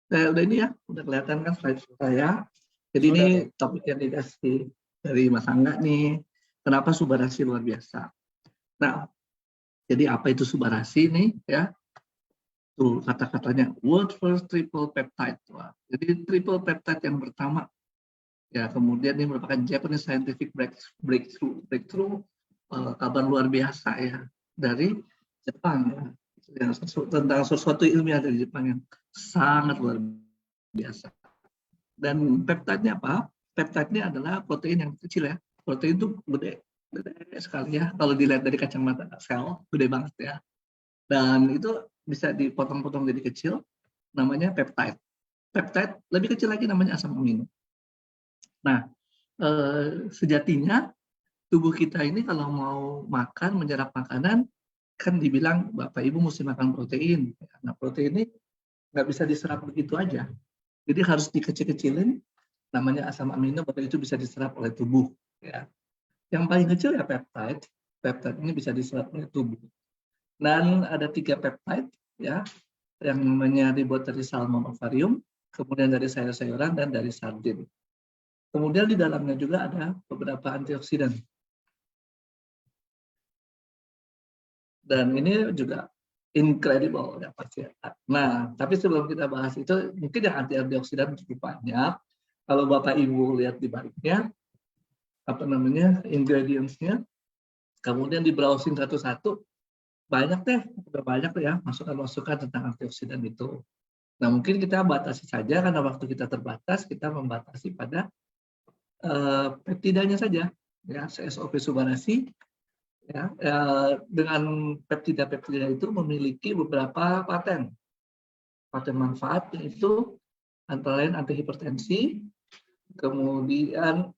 Udah ini ya, udah kelihatan kan slide saya. Jadi ini topik yang dikasih dari Mas Angga nih, kenapa subarasi luar biasa. Nah, jadi apa itu subarasi nih ya? Tuh kata-katanya world first triple peptide. Wah, jadi triple peptide yang pertama. Ya, kemudian ini merupakan Japanese scientific breakthrough kabar luar biasa ya dari Jepang ya. Tentang sesuatu ilmiah dari Jepang yang sangat luar biasa. Dan peptide-nya apa? Peptide-nya adalah protein yang kecil ya. Protein itu gede sekali ya. Kalau dilihat dari kacamata sel, gede banget ya. Dan itu bisa dipotong-potong jadi kecil, namanya peptide. Peptide lebih kecil lagi namanya asam amino. Nah, sejatinya tubuh kita ini kalau mau makan, menyerap makanan, kan dibilang Bapak Ibu mesti makan protein. Nah, protein ini nggak bisa diserap begitu aja. Jadi harus dikecil-kecilin, namanya asam amino, baru itu bisa diserap oleh tubuh. Ya. Yang paling kecil ya peptide. Peptide ini bisa diserap oleh tubuh. Dan ada 3 peptide, ya, yang namanya dibuat dari salmon ovarium, kemudian dari sayur-sayuran, dan dari sardin. Kemudian di dalamnya juga ada beberapa antioksidan. Dan ini juga incredible ya pasti. Nah, tapi sebelum kita bahas itu, mungkin yang antioksidan cukup banyak. Kalau Bapak Ibu lihat di baliknya, apa namanya, ingredients-nya, kemudian di browsing satu-satu, banyak deh, udah banyak ya masukan-masukan tentang antioksidan itu. Nah, mungkin kita batasi saja karena waktu kita terbatas, kita membatasi pada peptidanya saja, ya, CSOP subarasi. Ya, dengan peptida-peptida itu memiliki beberapa paten manfaat, yaitu antara lain antihipertensi, kemudian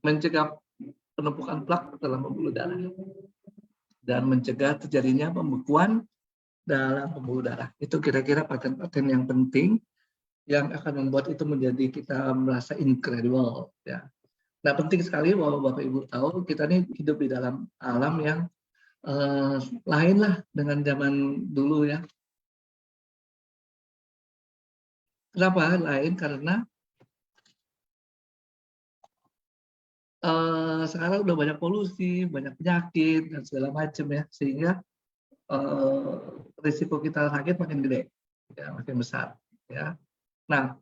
mencegah penumpukan plak dalam pembuluh darah, dan mencegah terjadinya pembekuan dalam pembuluh darah. Itu kira-kira paten-paten yang penting yang akan membuat itu menjadi kita merasa incredible. Ya. Nah, penting sekali bahwa Bapak Ibu tahu kita ini hidup di dalam alam yang lain lah dengan zaman dulu ya. Kenapa lain? Karena sekarang udah banyak polusi, banyak penyakit dan segala macam ya, sehingga risiko kita sakit makin gede, ya, makin besar. Ya. Nah,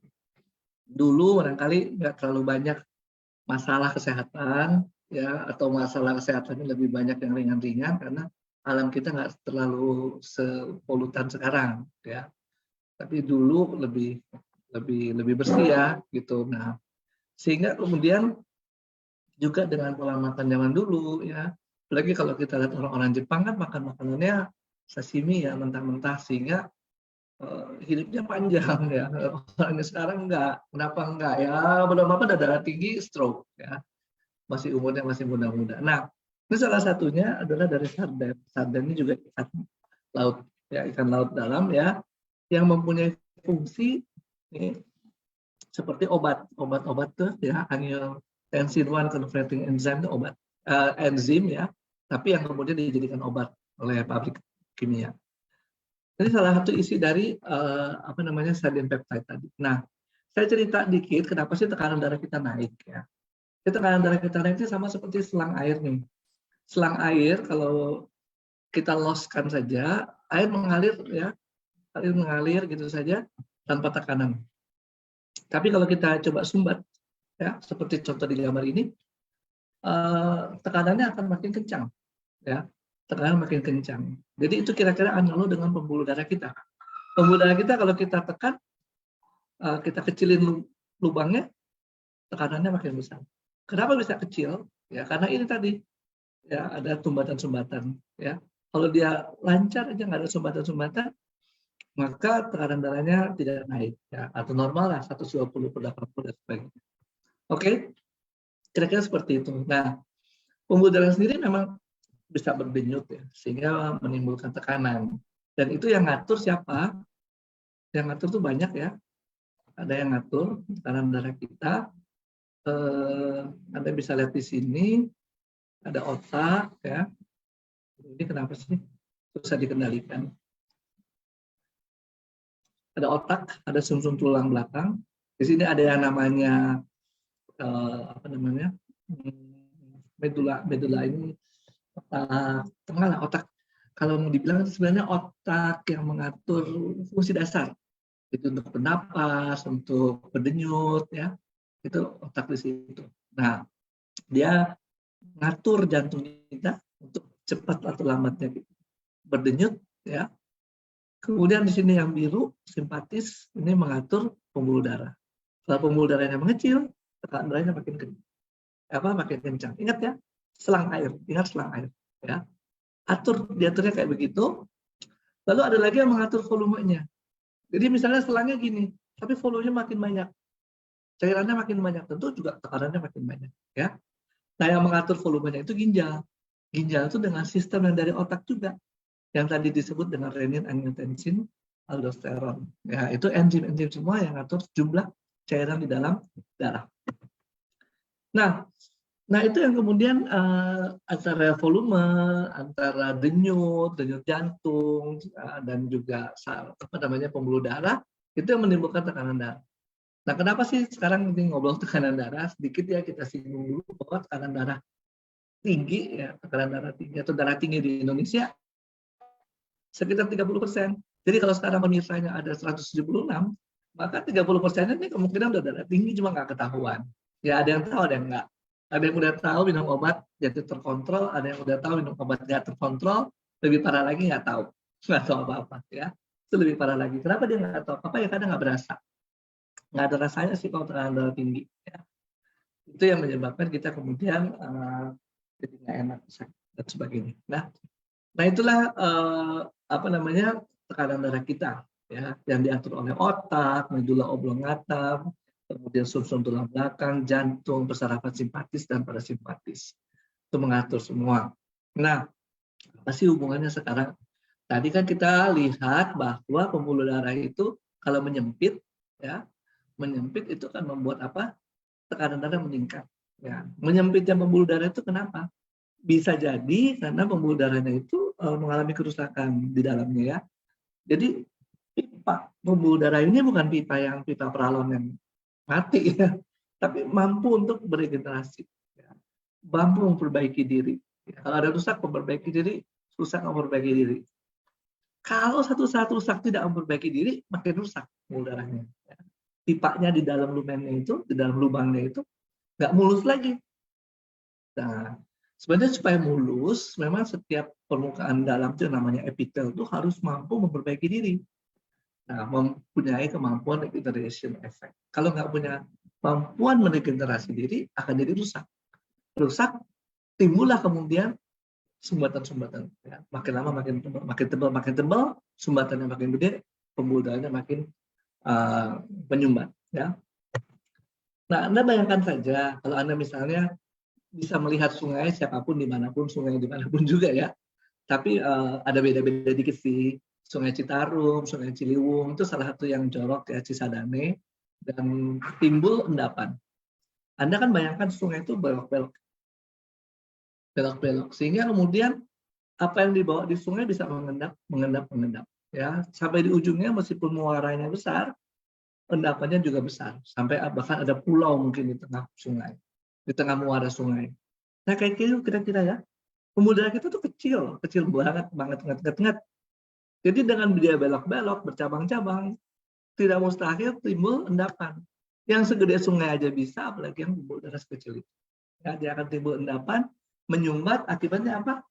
dulu barangkali nggak terlalu banyak masalah kesehatan, ya, atau masalah kesehatannya lebih banyak yang ringan-ringan karena alam kita nggak terlalu sepolutan sekarang, ya. Tapi dulu lebih bersih ya, gitu. Nah, sehingga kemudian juga dengan pola makan zaman dulu ya, apalagi kalau kita lihat orang-orang Jepang kan makan makanannya sashimi ya, mentah-mentah, sehingga hidupnya panjang ya. Orang sekarang enggak, kenapa enggak ya, belum apa udah darah tinggi, stroke ya, masih umurnya masih muda-muda. Nah, ini salah satunya adalah dari sarden. Sarden ini juga ikan laut ya, ikan laut dalam ya, yang mempunyai fungsi ini, seperti obat-obat tuh ya, angiotensin 1 converting enzyme itu obat, enzim ya, tapi yang kemudian dijadikan obat oleh pabrik kimia. Ini salah satu isi dari apa namanya, sarden peptide tadi. Nah, saya cerita dikit kenapa sih tekanan darah kita naik ya. Tekanan darah kita naik itu sama seperti selang air nih. Selang air kalau kita loskan saja, air mengalir ya, air mengalir gitu saja tanpa tekanan. Tapi kalau kita coba sumbat, ya, seperti contoh di gambar ini, tekanannya akan makin kencang, ya, tekanan makin kencang. Jadi itu kira-kira analog dengan pembuluh darah kita. Pembuluh darah kita kalau kita tekan, kita kecilin lubangnya, tekanannya makin besar. Kenapa bisa kecil? Ya, karena ini tadi, ya, ada sumbatan-sumbatan. Ya, kalau dia lancar aja nggak ada sumbatan-sumbatan, maka tekanan darahnya tidak naik, ya, atau normal lah 120/80 dan sebagainya. Oke, kira-kira seperti itu. Nah, pembuluh darah sendiri memang bisa berdenyut ya, sehingga menimbulkan tekanan. Dan itu yang ngatur siapa? Yang ngatur tuh banyak ya. Ada yang ngatur tekanan darah kita. Anda bisa lihat di sini ada otak ya. Ini kenapa sih susah dikendalikan? ada otak, ada sumsum tulang belakang. Di sini ada yang namanya apa namanya medula. Medula ini otak tengah lah, otak. Kalau mau dibilang sebenarnya otak yang mengatur fungsi dasar. Itu untuk bernapas, untuk berdenyut, ya. Itu otak di situ. Nah, dia ngatur jantung kita untuk cepat atau lambatnya berdenyut, ya. Kemudian di sini yang biru simpatis ini mengatur pembuluh darah. Kalau pembuluh darahnya mengecil, tekanan darahnya makin kencang. Ingat ya, selang air, ingat selang air, ya. Diaturnya kayak begitu. Lalu ada lagi yang mengatur volumenya. Jadi misalnya selangnya gini, tapi volumenya makin banyak, cairannya makin banyak, tentu juga tekanannya makin banyak, ya. Nah, yang mengatur volumenya itu ginjal. Ginjal itu dengan sistem yang dari otak juga, yang tadi disebut dengan renin, angiotensin, aldosteron. Ya, itu enzim-enzim semua yang ngatur jumlah cairan di dalam darah. Nah itu yang kemudian antara volume, antara denyut jantung, dan juga pembuluh darah itu yang menimbulkan tekanan darah. Nah, kenapa sih sekarang ini ngobrol tekanan darah? Sedikit ya kita singgung dulu bahwa tekanan darah tinggi, ya, tekanan darah tinggi atau darah tinggi di Indonesia sekitar 30%. Jadi kalau sekarang pemirsanya ada 176, maka 30% ini kemungkinan udah darah tinggi, cuma nggak ketahuan. Ya ada yang tahu, ada yang nggak. Ada yang udah tahu minum obat jadi terkontrol, ada yang udah tahu minum obat nggak terkontrol, lebih parah lagi nggak tahu apa-apa, ya. Itu lebih parah lagi. Kenapa dia nggak tahu apa? Ya kadang nggak berasa. Nggak ada rasanya sih kalau tekanan darah tinggi. Ya. Itu yang menyebabkan kita kemudian jadi nggak enak dan sebagainya. Nah itulah tekanan darah kita, ya, yang diatur oleh otak, medula oblongata, kemudian sumsum tulang belakang, jantung, persarafan simpatis dan parasimpatis. Itu mengatur semua. Nah, apa sih hubungannya sekarang? Tadi kan kita lihat bahwa pembuluh darah itu kalau menyempit, ya, menyempit itu kan membuat apa? Tekanan darah meningkat. Ya, menyempitnya pembuluh darah itu kenapa? Bisa jadi karena pembuluh darahnya itu mengalami kerusakan di dalamnya, ya. Jadi pipa pembuluh darah ini bukan pipa peralon yang mati, ya, tapi mampu untuk beregenerasi, ya. Mampu memperbaiki diri. Ya, kalau ada rusak memperbaiki diri, rusak memperbaiki diri. Kalau satu saat rusak tidak memperbaiki diri, makin rusak pembuluh darahnya. Ya. Pipanya di dalam lumennya itu, di dalam lubangnya itu nggak mulus lagi. Nah, sebenarnya supaya mulus, memang setiap permukaan dalam itu namanya epitel itu harus mampu memperbaiki diri. Nah, mempunyai kemampuan regeneration effect. Kalau nggak punya kemampuan meregenerasi diri, akan jadi rusak. Rusak, timbullah kemudian sumbatan-sumbatan. Ya. Makin lama makin tebal, sumbatannya makin gede, pembuluh darahnya makin menyumbat. Ya. Nah, Anda bayangkan saja, kalau Anda misalnya bisa melihat sungai siapapun dimanapun, sungai dimanapun juga, ya. Tapi ada beda-beda dikit sih. Sungai Citarum, Sungai Ciliwung itu salah satu yang jorok, ya, Cisadane, dan timbul endapan. Anda kan bayangkan sungai itu belok-belok, sehingga kemudian apa yang dibawa di sungai bisa mengendap, ya, sampai di ujungnya meskipun muaranya besar, endapannya juga besar, sampai bahkan ada pulau mungkin di tengah sungai, di tengah muara sungai. Nah kayak gitu kira-kira, ya. Pembuluh darah kita tuh kecil banget, nget. Jadi dengan dia belok-belok, bercabang-cabang, tidak mustahil timbul endapan. Yang segede sungai aja bisa, apalagi yang pembuluh darah sekecil itu. Ya, dia akan timbul endapan, menyumbat, akibatnya apa?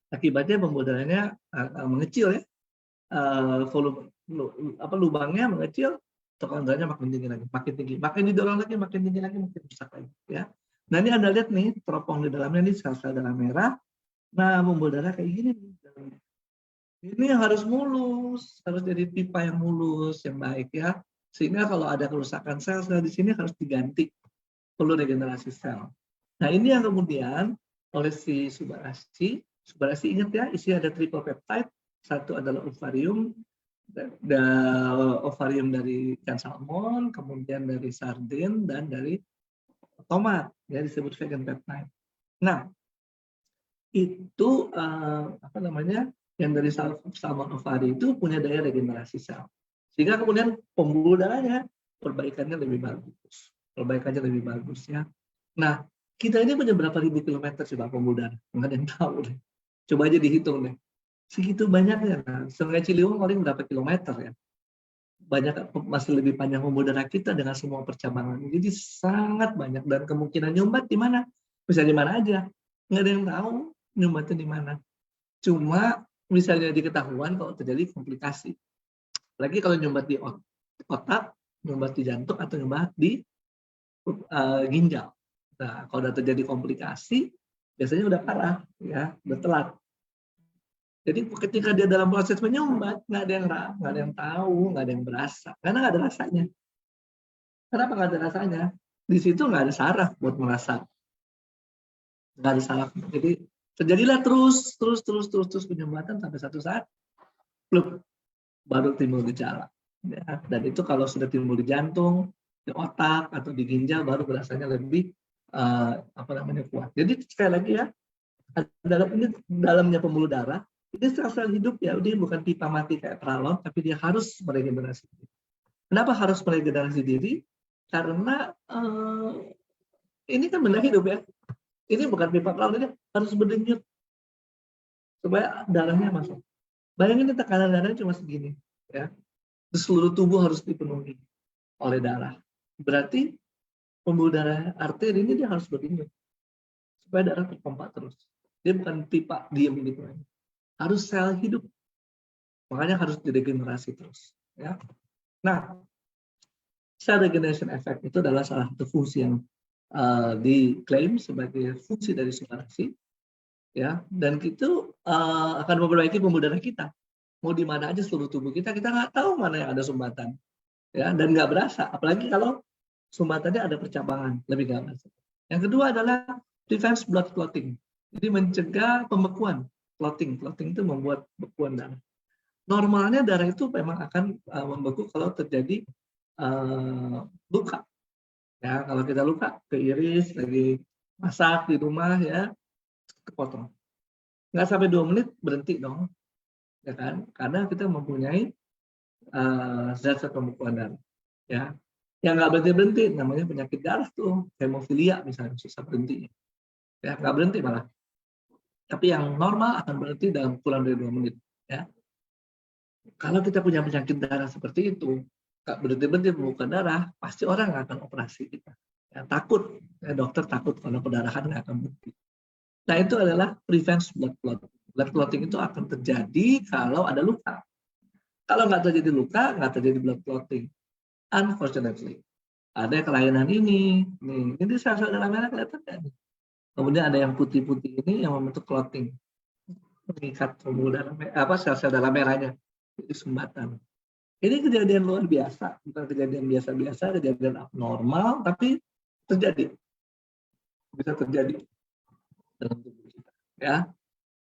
Akibatnya pembuluh darahnya mengecil, ya. Volume lubangnya mengecil, tekanan darahnya makin tinggi, makin didorong lagi, makin tinggi lagi, makin rusak lagi, ya. Nah ini Anda lihat nih, teropong di dalamnya ini sel-sel darah merah. Nah pembuluh darah kayak gini nih. Ini yang harus mulus, harus jadi pipa yang mulus, yang baik, ya. Sehingga kalau ada kerusakan sel-sel di sini harus diganti, perlu regenerasi sel. Nah ini yang kemudian oleh si Subarashi ingat ya, isinya ada triple peptide, satu adalah ovarium dari ikan salmon, kemudian dari sardin, dan dari tomat, ya, disebut vegan peptide. Nah itu yang dari salmon ovari itu punya daya regenerasi sel. Sehingga kemudian pembuluh darahnya perbaikannya lebih bagus. Perbaikannya lebih bagus ya. Nah, kita ini punya berapa ribu kilometer sih Pak pembuluh darah? Nggak ada yang tahu deh. Coba aja dihitung deh. Segitu banyaknya. Nah, Sungai Ciliwung paling berapa kilometer ya? Banyak, masih lebih panjang pembuluh darah kita dengan semua percabangan. Jadi sangat banyak, dan kemungkinan nyumbat di mana? Bisa di mana aja. Nggak ada yang tahu nyumbatnya di mana. Cuma misalnya diketahuan kalau terjadi komplikasi. Lagi kalau nyumbat di otak, nyumbat di jantung, atau nyumbat di ginjal. Nah, kalau udah terjadi komplikasi, biasanya udah parah, ya, udah telat. Jadi ketika dia dalam proses menyumbat, nggak ada yang tahu, nggak ada yang berasa, karena nggak ada rasanya. Kenapa nggak ada rasanya? Di situ nggak ada saraf buat merasa, nggak ada saraf. Jadi terjadilah terus penyumbatan sampai satu saat, pluk, baru timbul gejala. Ya, dan itu kalau sudah timbul di jantung, di otak, atau di ginjal, baru berasanya lebih kuat. Jadi sekali lagi ya, ini dalamnya pembuluh darah, ini sel-sel hidup ya, dia bukan pipa mati kayak peralon, tapi dia harus meregenerasi diri. Kenapa harus meregenerasi diri? Karena ini kan benda hidup ya. Ini bukan pipa peralon, ini harus berdenyut supaya darahnya masuk. Bayangin tekanan darahnya cuma segini, ya. Seluruh tubuh harus dipenuhi oleh darah. Berarti pembuluh darah arteri ini dia harus berdenyut supaya darah terpompa terus. Dia bukan pipa diam gitu. Harus sel hidup. Makanya harus diregenerasi terus. Ya. Nah, cell regeneration effect itu adalah salah satu fungsi yang diklaim sebagai fungsi dari subarachnoid, ya, dan itu akan memperbaiki pembuluh darah kita. Mau di mana aja seluruh tubuh kita nggak tahu mana yang ada sumbatan, ya, dan nggak berasa. Apalagi kalau sumbatannya ada percabangan, lebih nggak berasa. Yang kedua adalah prevents blood clotting, jadi mencegah pembekuan. Clotting itu membuat bekuan darah. Normalnya darah itu memang akan membeku kalau terjadi luka. Ya, kalau kita luka ke iris, lagi masak di rumah ya, kepotong. Nggak sampai 2 menit berhenti dong, ya kan? Karena kita mempunyai zat pembekuan darah. Ya, yang nggak berhenti namanya penyakit darah tuh, hemofilia misalnya, susah berhenti. Ya, nggak berhenti malah. Tapi yang normal akan berhenti dalam kurang dari 2 menit. Ya. Kalau kita punya penyakit darah seperti itu, nggak berhenti pembekuan darah, pasti orang nggak akan operasi kita. Ya, takut, ya, dokter takut kalau perdarahan nggak akan berhenti. Nah, itu adalah prevents blood clotting. Blood clotting itu akan terjadi kalau ada luka. Kalau nggak terjadi luka, nggak terjadi blood clotting. Unfortunately, ada kelainan ini. Nih, ini sel-sel darah merah kelihatan nggak nih? Kemudian ada yang putih-putih ini yang membentuk clotting, mengikat pembuluh darah, sel-sel darah merahnya, jadi sumbatan. Ini kejadian luar biasa, bukan kejadian biasa-biasa, kejadian abnormal, tapi terjadi, bisa terjadi dalam tubuh kita. Ya,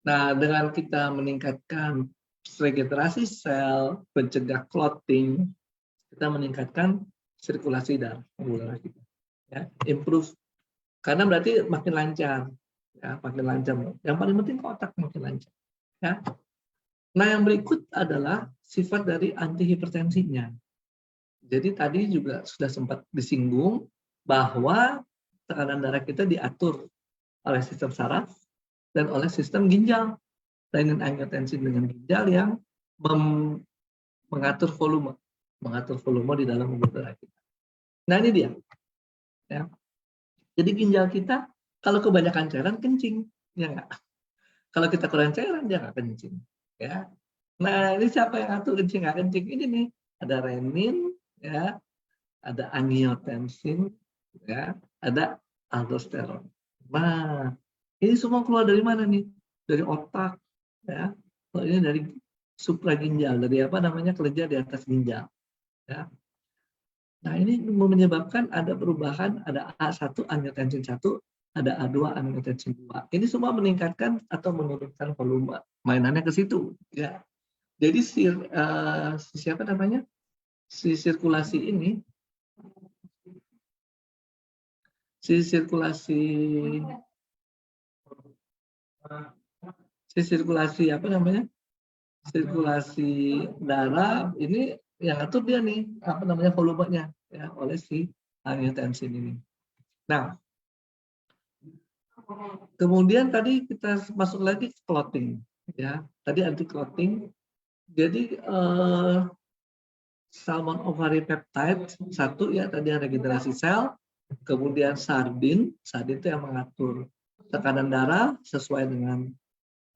nah dengan kita meningkatkan regenerasi sel, mencegah clotting, kita meningkatkan sirkulasi darah pembuluh darah kita. Ya, improve. Karena berarti makin lancar, ya, makin lancar. Yang paling penting ke otak makin lancar. Ya. Nah, yang berikut adalah sifat dari antihipertensinya. Jadi tadi juga sudah sempat disinggung bahwa tekanan darah kita diatur oleh sistem saraf dan oleh sistem ginjal. Renin-angiotensin dengan ginjal yang mengatur volume di dalam pembuluh darah kita. Nah, ini dia. Ya. Jadi ginjal kita kalau kebanyakan cairan kencing, ya enggak. Kalau kita kurang cairan dia nggak kencing, ya. Nah, ini siapa yang atur kencing nggak kencing? Ini nih, ada renin, ya, ada angiotensin, ya, ada aldosteron. Nah, ini semua keluar dari mana nih? Dari otak, ya. Oh, ini dari supraginjal, dari apa namanya, kelenjar di atas ginjal, ya. Nah, ini menyebabkan ada perubahan, ada A1 angiotensin 1, ada A2 angiotensin 2. Ini semua meningkatkan atau menurunkan volume. Mainannya ke situ, ya. Jadi siapa namanya? Si sirkulasi ini, si sirkulasi apa namanya? sirkulasi darah ini yang ngatur dia nih, apa namanya, volumenya ya oleh si angiotensin ini. Nah, kemudian tadi kita masuk lagi ke clotting ya. Tadi anti clotting. Jadi salmon ovary peptide satu ya tadi regenerasi sel, kemudian sardin itu yang mengatur tekanan darah sesuai dengan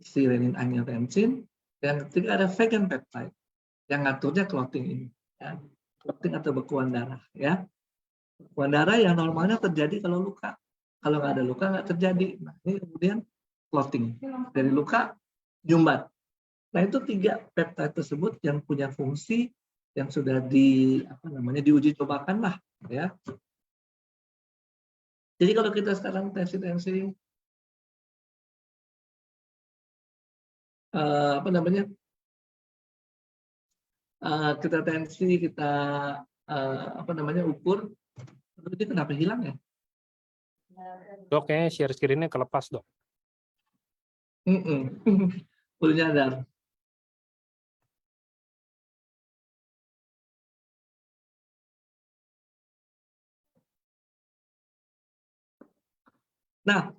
si renin angiotensin. Yang ketiga ada vegan peptide yang ngaturnya clotting ini, ya. Clotting atau bekuan darah, ya. Bekuan darah yang normalnya terjadi kalau luka. Kalau nggak ada luka nggak terjadi. Nah, ini kemudian clotting dari luka nyumbat. Nah, itu 3 peptide tersebut yang punya fungsi yang sudah diuji cobakan lah, ya. Jadi kalau kita sekarang tensi kita tensi, kita ukur, itu kenapa hilang ya? Dok, kayaknya share screen-nya kelepas, Dok. Perlu nyadar. Nah,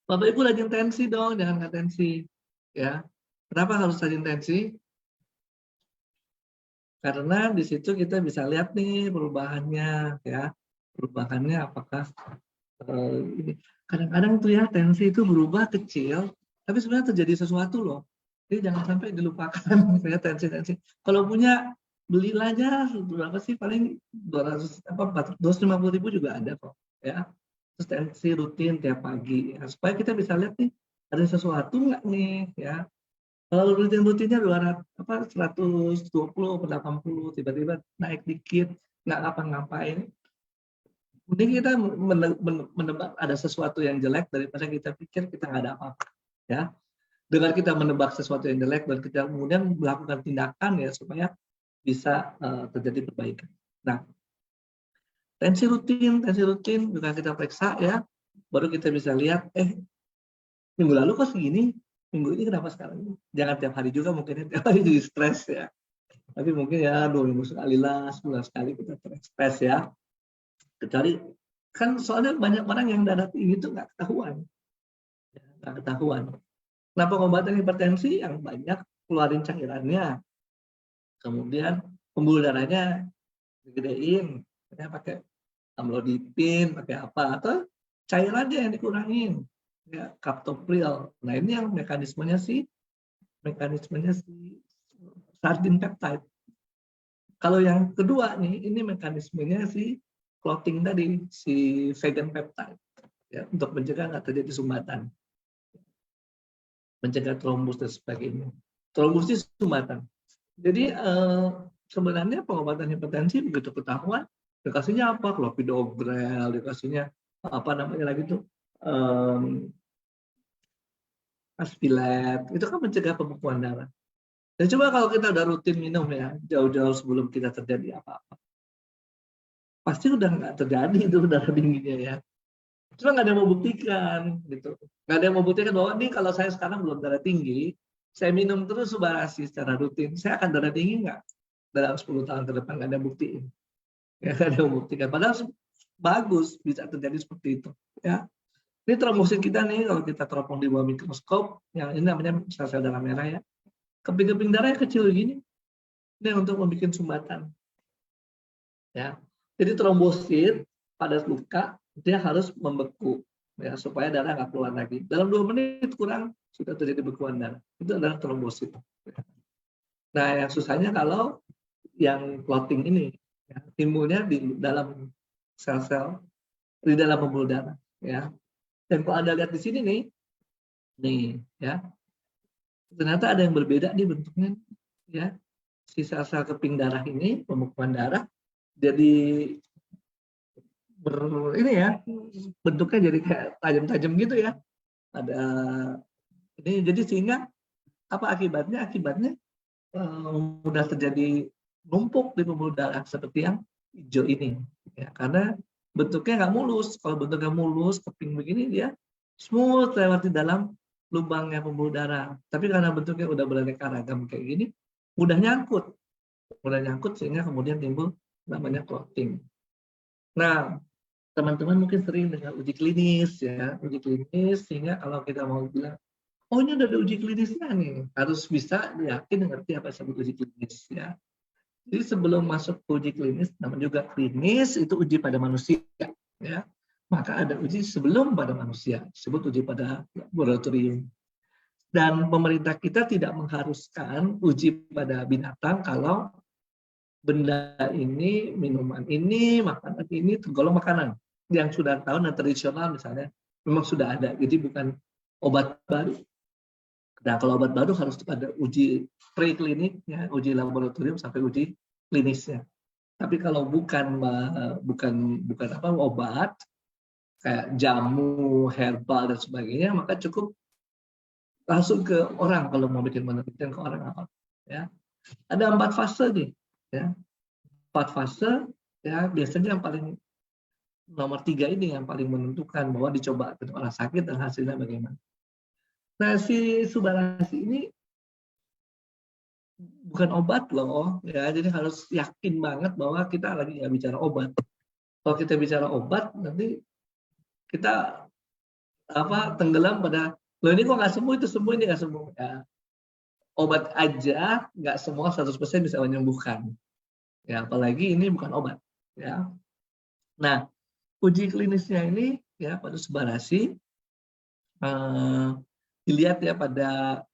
Bapak Ibu rajin tensi dong, jangan nggak tensi. Ya, kenapa harus rajin tensi? Karena di situ kita bisa lihat nih perubahannya, ya. Perubahannya apakah ini. Kadang-kadang tuh ya tensi itu berubah kecil, tapi sebenarnya terjadi sesuatu loh. Jadi jangan sampai dilupakan ya tensi. Kalau punya belilah aja berapa sih, paling 250.000 juga ada kok, ya. Terus tensi rutin tiap pagi, ya. Supaya kita bisa lihat nih ada sesuatu nggak nih, ya. Kalau rutinnya 120 per 80, tiba-tiba naik dikit, nggak ngapa-ngapain. Mending kita menebak ada sesuatu yang jelek daripada kita pikir kita nggak ada apa-apa, ya. Dengan kita menebak sesuatu yang jelek dan kita kemudian melakukan tindakan ya supaya bisa terjadi perbaikan. Nah, tensi rutin juga kita periksa ya, baru kita bisa lihat minggu lalu kok segini, minggu ini kenapa sekarang? Jangan tiap hari juga, mungkin tiap hari jadi stres ya. Tapi mungkin ya 2 minggu sekali lah, sebulan sekali kita stres ya. Kecuali kan soalnya banyak orang yang darah tinggi itu nggak ketahuan. Nah, pengobatan hipertensi yang banyak keluarin cairannya, kemudian pembuluh darahnya digedein, pakai amlodipin, pakai apa, atau cairannya yang dikurangin, ya, captopril. Nah, ini yang mekanismenya si sardin peptide. Kalau yang kedua nih, ini mekanismenya si clotting tadi, si vegan peptide, ya, untuk mencegah nggak terjadi sumbatan, mencegah trombus dan sebagainya. Trombus itu sumbatan. Jadi sebenarnya pengobatan hipertensi begitu ketahuan, dikasihnya apa? Clopidogrel, dikasihnya apa namanya lagi tuh, Aspilat, itu kan mencegah pembekuan darah. Dan coba kalau kita udah rutin minum ya, jauh-jauh sebelum kita terjadi apa-apa, pasti udah nggak terjadi itu darah tingginya ya. Cuma nggak ada yang mau buktikan gitu. Nggak ada yang mau buktikan bahwa ini kalau saya sekarang belum darah tinggi, saya minum terus Subasih secara rutin, saya akan darah tinggi nggak dalam 10 tahun ke depan? Nggak ada buktiin. Ya, nggak ada yang buktikan. Padahal bagus bisa terjadi seperti itu. Ya. Ini trombosit kita nih, kalau kita teropong di bawah mikroskop, yang ini namanya sel-sel darah merah ya. Keping-keping darahnya kecil begini. Ini untuk membuat sumbatan. Ya. Jadi trombosit pada luka dia harus membeku ya supaya darah nggak keluar lagi. Dalam 2 menit kurang sudah terjadi bekuan darah. Itu adalah trombosit. Nah, yang susahnya kalau yang clotting ini ya, timbulnya di dalam sel-sel di dalam pembuluh darah ya. Dan kalau Anda lihat di sini nih ya. Ternyata ada yang berbeda nih bentuknya ya. Si sel-sel keping darah ini, pembekuan darah jadi ini ya, bentuknya jadi kayak tajam-tajam gitu ya. Ada ini jadi sehingga apa akibatnya? Akibatnya mudah terjadi numpuk di pembuluh darah seperti yang hijau ini. Ya, karena bentuknya nggak mulus. Kalau bentuknya mulus, keping begini dia smooth lewat di dalam lubangnya pembuluh darah. Tapi karena bentuknya udah beraneka ragam kayak gini, mudah nyangkut. Mudah nyangkut sehingga kemudian timbul namanya clotting. Nah, teman-teman mungkin sering dengar uji klinis ya, uji klinis sehingga kalau kita mau bilang, oh ini udah ada uji klinisnya nih, harus bisa yakin ngerti apa yang disebut uji klinis ya. Jadi sebelum masuk ke uji klinis, namanya juga klinis itu uji pada manusia ya. Maka ada uji sebelum pada manusia, disebut uji pada laboratorium. Dan pemerintah kita tidak mengharuskan uji pada binatang kalau benda ini, minuman ini, makanan ini tergolong makanan yang sudah tahu dan tradisional misalnya memang sudah ada, jadi bukan obat baru. Nah, kalau obat baru harus ada uji prekliniknya, uji laboratorium sampai uji klinisnya. Tapi kalau bukan obat kayak jamu, herbal dan sebagainya, maka cukup langsung ke orang kalau mau bikin penelitian ke orang apa. Ya, ada 4 fase nih. Ya, 4 fase ya biasanya yang paling nomor 3 ini yang paling menentukan bahwa dicoba ke orang sakit dan hasilnya bagaimana. Nah, si Subbarasi ini bukan obat loh, ya. Jadi harus yakin banget bahwa kita lagi nggak bicara obat. Kalau kita bicara obat, nanti kita tenggelam pada, loh ini kok nggak sembuh, itu sembuh, ini nggak sembuh. Ya. Obat aja nggak semua 100% bisa menyembuhkan. Ya, apalagi ini bukan obat. Ya. Nah, uji klinisnya ini ya pada Subbarasi dilihat ya pada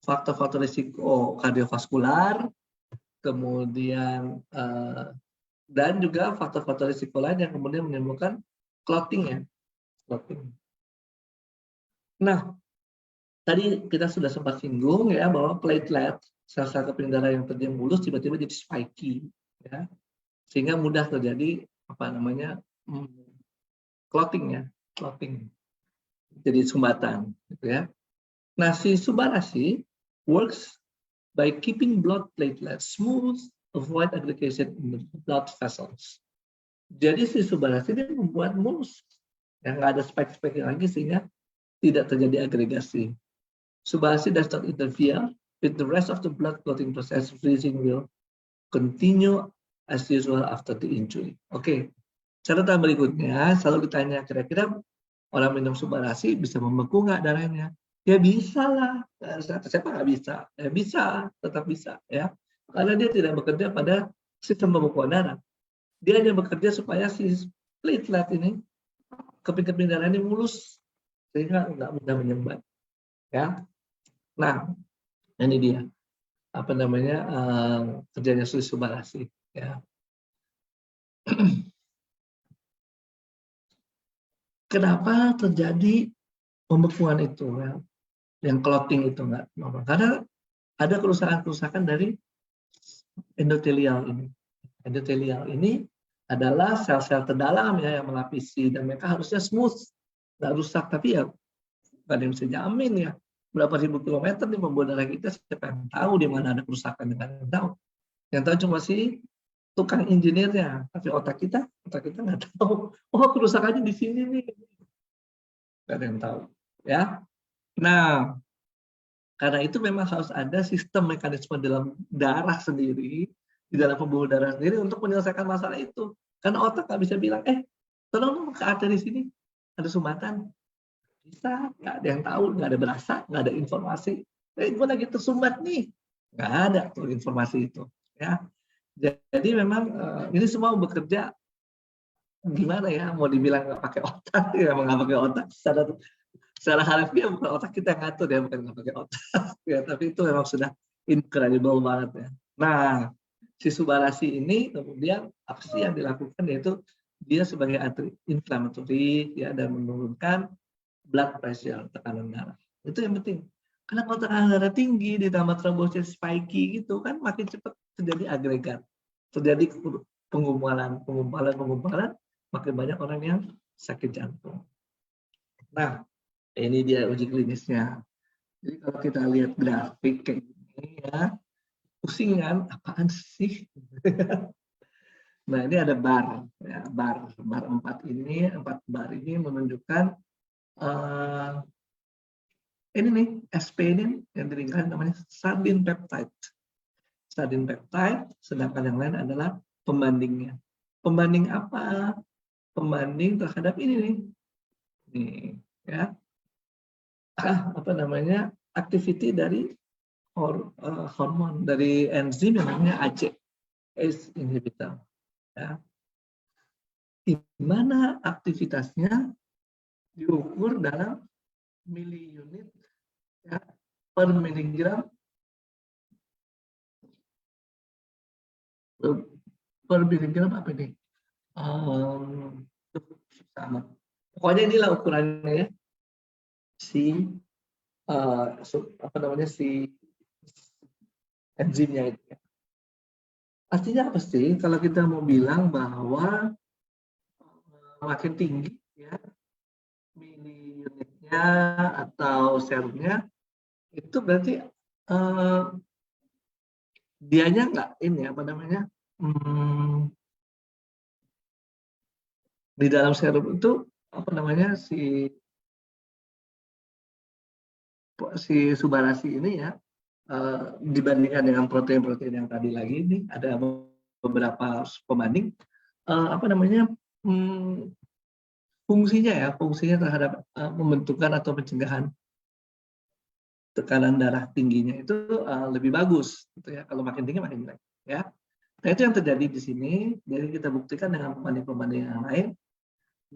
faktor-faktor risiko kardiovaskular, kemudian dan juga faktor-faktor risiko lain yang kemudian menimbulkan clotting ya. Clotting. Nah, tadi kita sudah sempat singgung ya bahwa platelet, sel-sel keping darah yang terdiam mulus tiba-tiba jadi spiky ya. Sehingga mudah terjadi clotting ya, clotting. Jadi sumbatan gitu ya. Nah, si Subbarasi works by keeping blood platelets smooth, avoid aggregation in the blood vessels. Jadi si Subbarasi ini membuat mulus, yang nggak ada spike-spike lagi sehingga tidak terjadi agregasi. Subbarasi does not interfere with the rest of the blood clotting process. Freezing will continue as usual after the injury. Oke, catatan berikutnya selalu ditanya kira-kira orang minum Subbarasi bisa membeku nggak darahnya? Ya bisa lah. Siapa nggak bisa? Ya bisa, tetap bisa ya. Karena dia tidak bekerja pada sistem pembekuan darah. Dia hanya bekerja supaya si platelet ini, keping-keping darah ini mulus sehingga nggak mudah menyumbat. Ya. Nah, ini dia kerjanya Subbarasi. Ya. Kenapa terjadi pembekuan itu ya? Yang clotting itu nggak normal? Karena ada kerusakan-kerusakan dari endotelial ini. Endotelial ini adalah sel-sel terdalam ya yang melapisi dan mereka harusnya smooth, nggak rusak. Tapi ya nggak ada yang bisa jamin ya. Berapa ribu kilometer nih pembuluh darah kita, siapa yang tahu di mana ada kerusakan, yang tahu. Yang tahu cuma si tukang injeniernya, tapi otak kita nggak tahu. Oh, kerusakannya di sini nih. Nggak ada yang tahu. Ya. Nah, karena itu memang harus ada sistem mekanisme dalam darah sendiri, di dalam pembuluh darah sendiri untuk menyelesaikan masalah itu. Karena otak nggak bisa bilang, tolong ke arteri sini, ada sumbatan. Bisa, nggak ada yang tahu, nggak ada berasa, nggak ada informasi. Gue lagi tersumbat nih. Nggak ada tuh informasi itu. Ya. Jadi memang ini semua bekerja gimana ya, mau dibilang nggak pakai otak, ya nggak pakai otak. Secara harfiah bukan otak kita yang ngatur ya, bukan nggak pakai otak. Ya, tapi itu memang sudah incredible banget ya. Nah, si Subbarasi ini kemudian apa sih yang dilakukan, yaitu dia sebagai anti-inflammatory ya, dan menurunkan blood pressure, tekanan darah. Itu yang penting. Karena kalau tekanan darah tinggi ditambah trombosit spiky gitu kan makin cepat terjadi agregat. Terjadi penggumpalan, makin banyak orang yang sakit jantung. Nah, ini dia uji klinisnya. Jadi kalau kita lihat grafik kayak gini ya, pusing kan, apaan sih? Nah, ini ada bar, ya, bar 4 ini, 4 bar ini menunjukkan eh, ini nih SP ini yang diringkas namanya sardine peptide. Sardine peptide, sedangkan yang lain adalah pembandingnya. Pembanding apa? Pembanding terhadap ini nih. Nih, ya. Apa namanya? Activity dari hormon dari enzim yang namanya ACE inhibitor. Ya. Di mana aktivitasnya diukur dalam miliunit ya, per miligram apa ini? Sama. Pokoknya inilah ukurannya ya. Si apa namanya si enzimnya itu. Ya. Artinya apa sih? Kalau kita mau bilang bahwa makin tinggi ya miliunitnya atau serumnya itu berarti dianya nggak ini apa namanya di dalam serum itu apa namanya si subarasi ini ya dibandingkan dengan protein-protein yang tadi lagi ini ada beberapa pembanding apa namanya fungsinya terhadap pembentukan atau pencegahan tekanan darah tingginya itu lebih bagus gitu ya, kalau makin tinggi makin jelek ya. Nah itu yang terjadi di sini, jadi kita buktikan dengan pembanding-pembanding yang lain.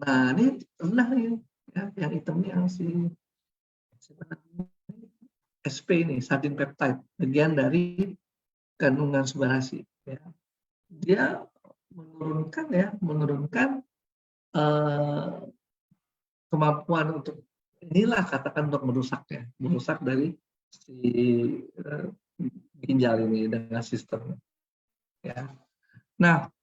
Nah ini rendah nih ya, yang hitam ini yang si SP ini sardine peptide, bagian dari kandungan subarasi ya. Dia menurunkan kemampuan untuk inilah katakan untuk merusak dari si ginjal ini dengan sistemnya. Ya. Nah,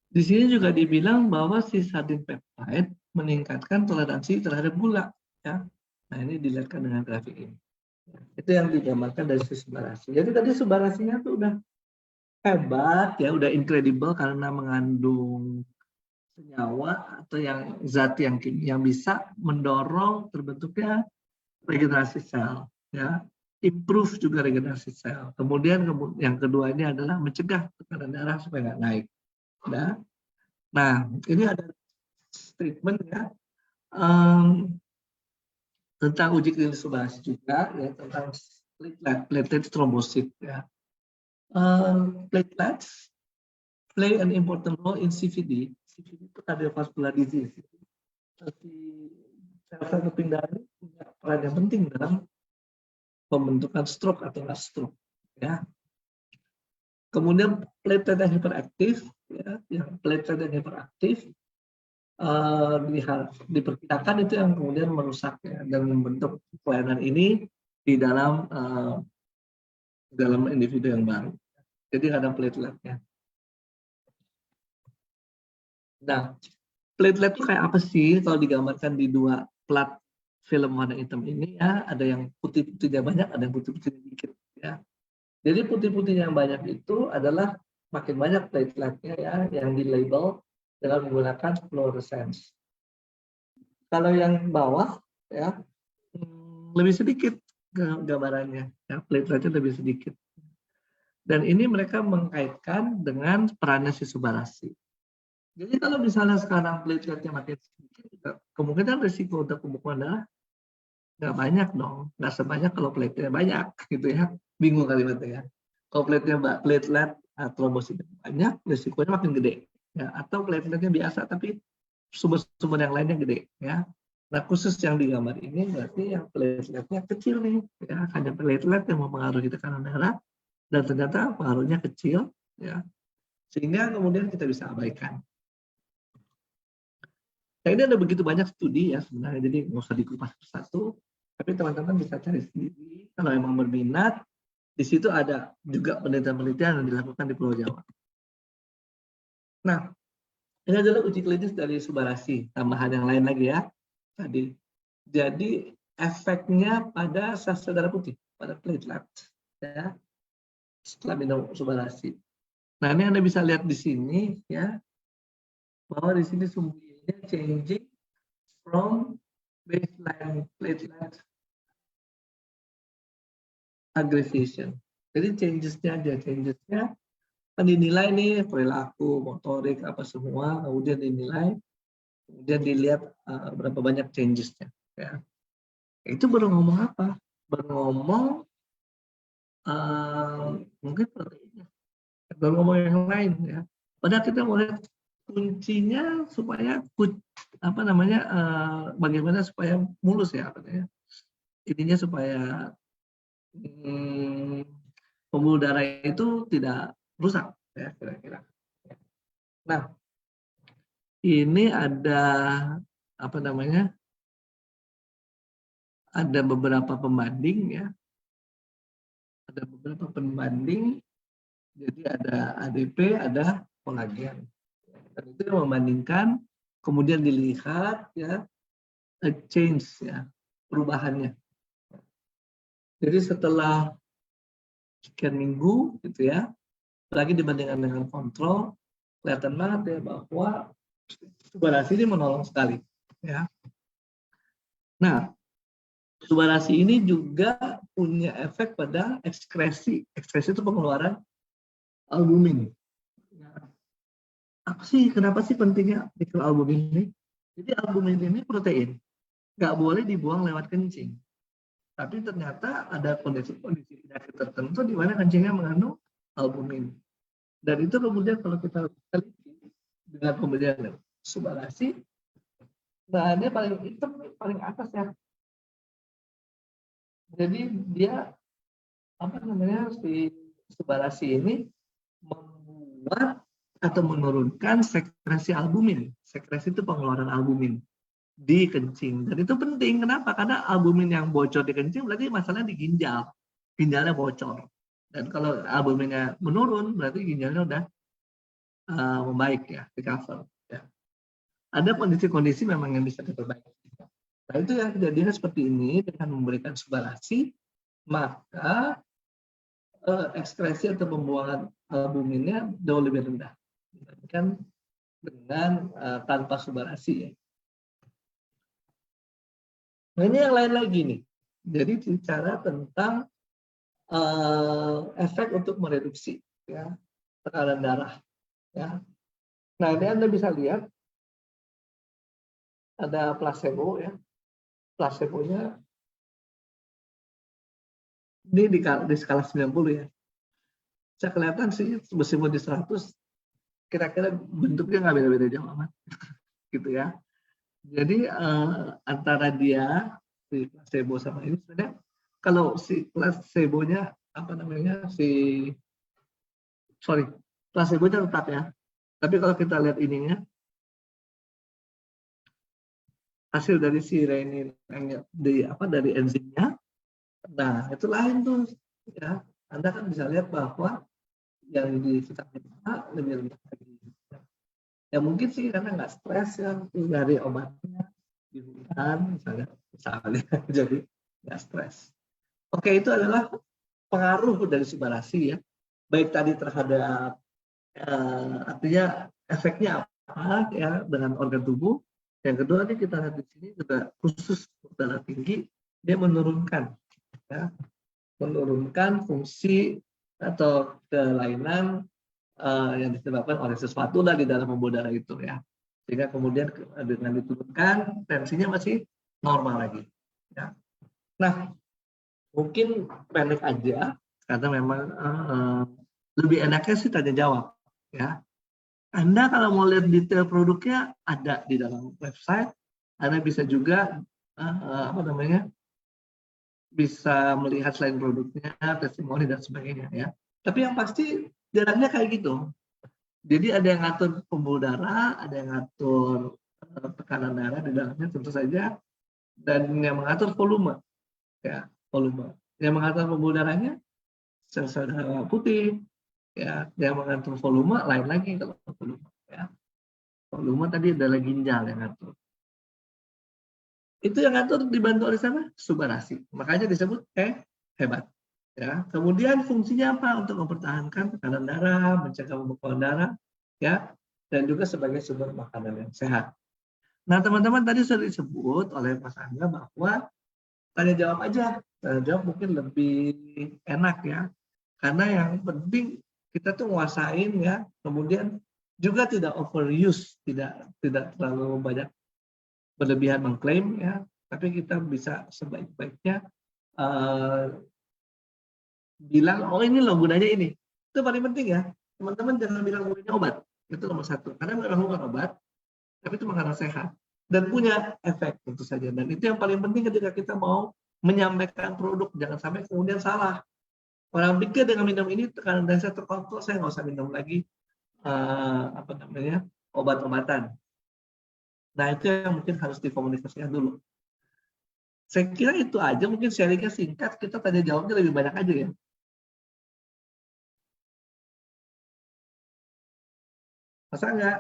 di sini juga dibilang bahwa si sardine peptide meningkatkan toleransi terhadap gula. Ya. Nah, ini dilihatkan dengan grafik ini. Itu yang digambarkan dari si subarasi. Jadi tadi subarasinya tuh udah hebat ya, udah incredible karena mengandung senyawa atau yang zat yang bisa mendorong terbentuknya regenerasi sel, ya, improve juga regenerasi sel. Kemudian yang kedua ini adalah mencegah tekanan darah supaya nggak naik. Ya. Nah, ini ada statement ya tentang uji klinis subarasi juga ya tentang platelet trombosit ya. Platelets play an important role in CVD. CVD itu cardiovascular disease. Sel-sel keping darah punya peran yang penting dalam pembentukan stroke atau stroke. Ya. Kemudian platelet yang hiperaktif, ya, yang platelet yang hiperaktif diperkirakan itu yang kemudian merusak ya, dan membentuk kelainan ini di dalam individu yang baru. Jadi ada plateletnya. Nah, platelet itu kayak apa sih kalau digambarkan di dua plat film warna hitam ini ya, ada yang putih-putihnya banyak, ada yang putih-putihnya dikit ya. Jadi putih-putih yang banyak itu adalah makin banyak plateletnya ya yang di label dengan menggunakan fluorescence. Kalau yang bawah ya lebih sedikit gambarannya ya, plateletnya lebih sedikit. Dan ini mereka mengkaitkan dengan perannya si subarasi. Jadi kalau misalnya sekarang plateletnya makin sedikit, kemungkinan risiko untuk pembekuan darah nggak banyak dong, nggak sebanyak kalau plateletnya banyak gitu ya. Bingung kalimatnya ya. Kalau platelet trombosit banyak, risikonya makin gede. Ya, atau plateletnya biasa tapi sumber-sumber yang lainnya gede. Ya. Nah khusus yang digambar ini berarti yang plateletnya kecil nih, ya hanya platelet yang mempengaruhi tekanan darah dan ternyata pengaruhnya kecil, ya sehingga kemudian kita bisa abaikan. Nah ini ada begitu banyak studi ya sebenarnya, jadi nggak usah dikupas satu, tapi teman-teman bisa cari sendiri kalau memang berminat. Di situ ada juga penelitian-penelitian yang dilakukan di Pulau Jawa. Nah, ini adalah uji klinis dari subarasi, tambahan yang lain lagi ya tadi. Jadi efeknya pada sel darah putih, pada platelet, ya, setelah minum subarasi. Nah ini Anda bisa lihat di sini ya, bahwa di sini sumbernya changing from baseline platelet aggregation. Jadi changesnya kan dinilai nih perilaku, motorik, apa semua, kemudian dinilai, kemudian dilihat berapa banyak changesnya. Ya. Itu baru ngomong apa? Baru ngomong mungkin proteinnya, baru ngomong yang lain ya. Padahal kita mau lihat kuncinya supaya bagaimana supaya mulus ya katanya. Intinya supaya pembuluh darah itu tidak rusak ya kira-kira. Nah, ini ada ada beberapa pembanding ya. Ada beberapa pembanding. Jadi ada ADP, ada kolagen. Dan itu yang membandingkan, kemudian dilihat ya change ya, perubahannya. Jadi setelah sekian minggu gitu ya, lagi dibandingkan dengan kontrol, kelihatan banget ya bahwa subbarasi ini menolong sekali ya. Nah, subbarasi ini juga punya efek pada ekskresi. Ekskresi itu pengeluaran albumin. Kenapa sih pentingnya albumin ini? Jadi albumin ini protein, nggak boleh dibuang lewat kencing. Tapi ternyata ada kondisi-kondisi penyakit tertentu di mana kencingnya mengandung albumin. Dan itu kemudian kalau kita teliti dengan pemberian subbarasi, bahannya paling hitam, paling atas ya. Jadi dia si subbarasi ini membuat atau menurunkan sekresi albumin. Sekresi itu pengeluaran albumin di kencing. Dan itu penting. Kenapa? Karena albumin yang bocor di kencing berarti masalahnya di ginjal. Ginjalnya bocor. Dan kalau albuminnya menurun berarti ginjalnya udah membaik ya, recover. Ya. Ada kondisi-kondisi memang yang bisa diperbaiki. Nah itu yang kejadian seperti ini dengan memberikan subbarasi, maka ekskresi atau pembuangan albuminnya jauh lebih rendah dibandingkan dengan tanpa subbarasi ya. Nah ini yang lain lagi nih. Jadi bicara tentang efek untuk mereduksi ya tekanan darah ya. Nah ini Anda bisa lihat ada placebo ya. Placebonya ini di skala 90 ya. Bisa kelihatan sih meskipun di 100 kira-kira bentuknya nggak beda-beda jauh amat gitu ya. Jadi antara dia si placebo sama ini sebenarnya kalau si placebonya placebonya tetap ya. Tapi kalau kita lihat ininya hasil dari si renin dari enzimnya, nah itu lain tuh ya. Anda kan bisa lihat bahwa yang di vitamin A lebih rendah lagi. Ya mungkin sih karena nggak stres ya dari obatnya di hutan misalnya jadi nggak stres. Oke, itu adalah pengaruh dari subbarasi ya, baik tadi terhadap artinya efeknya apa ya dengan organ tubuh. Yang kedua nih kita lihat di sini juga khusus darah tinggi dia menurunkan fungsi atau kelainan yang disebabkan oleh sesuatu lah di dalam pembuluh darah itu ya, sehingga kemudian dengan diturunkan tensinya masih normal lagi ya. Nah mungkin pendek aja karena memang lebih enaknya sih tanya jawab ya. Anda kalau mau lihat detail produknya ada di dalam website. Anda bisa juga bisa melihat selain produknya, testimoni dan sebagainya ya. Tapi yang pasti jalannya kayak gitu. Jadi ada yang ngatur pembuluh darah, ada yang ngatur tekanan darah di dalamnya tentu saja, dan yang mengatur volume ya, volume. Yang mengatur pembuluh darahnya sel-sel darah putih ya, yang mengatur volume lain lagi kalau volume ya. Volume tadi adalah ginjal yang ngatur. Itu yang ngatur dibantu oleh siapa? Subbarasi. Makanya disebut hebat. Ya. Kemudian fungsinya apa? Untuk mempertahankan tekanan darah, mencegah pembekuan darah, ya, dan juga sebagai sumber makanan yang sehat. Nah, teman-teman tadi sudah disebut oleh Mas Angga bahwa tanya jawab aja. Tanya jawab mungkin lebih enak ya. Karena yang penting kita tuh nguasain ya, kemudian juga tidak overuse, tidak terlalu banyak berlebihan mengklaim ya, tapi kita bisa sebaik-baiknya bilang, oh ini loh gunanya ini. Itu paling penting ya. Teman-teman jangan bilang gunanya obat. Itu nomor satu. Karena memang bukan obat, tapi itu makanan sehat. Dan punya efek tentu saja. Dan itu yang paling penting ketika kita mau menyampaikan produk. Jangan sampai kemudian salah. Orang pikir dengan minum ini tekanan darah saya terkontrol, saya nggak usah minum lagi obat-obatan. Nah itu yang mungkin harus dikomunikasikan dulu. Saya kira itu aja, mungkin sharingnya singkat, kita tanya jawabnya lebih banyak aja ya. Masa enggak?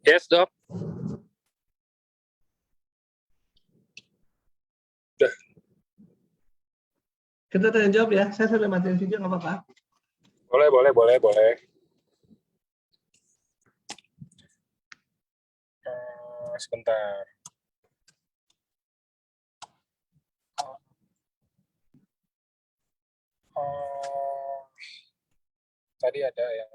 Yes, Dok. Udah. Kita tanya jawab ya, saya sampai matiin video nggak apa-apa. Boleh. Sebentar. Tadi ada yang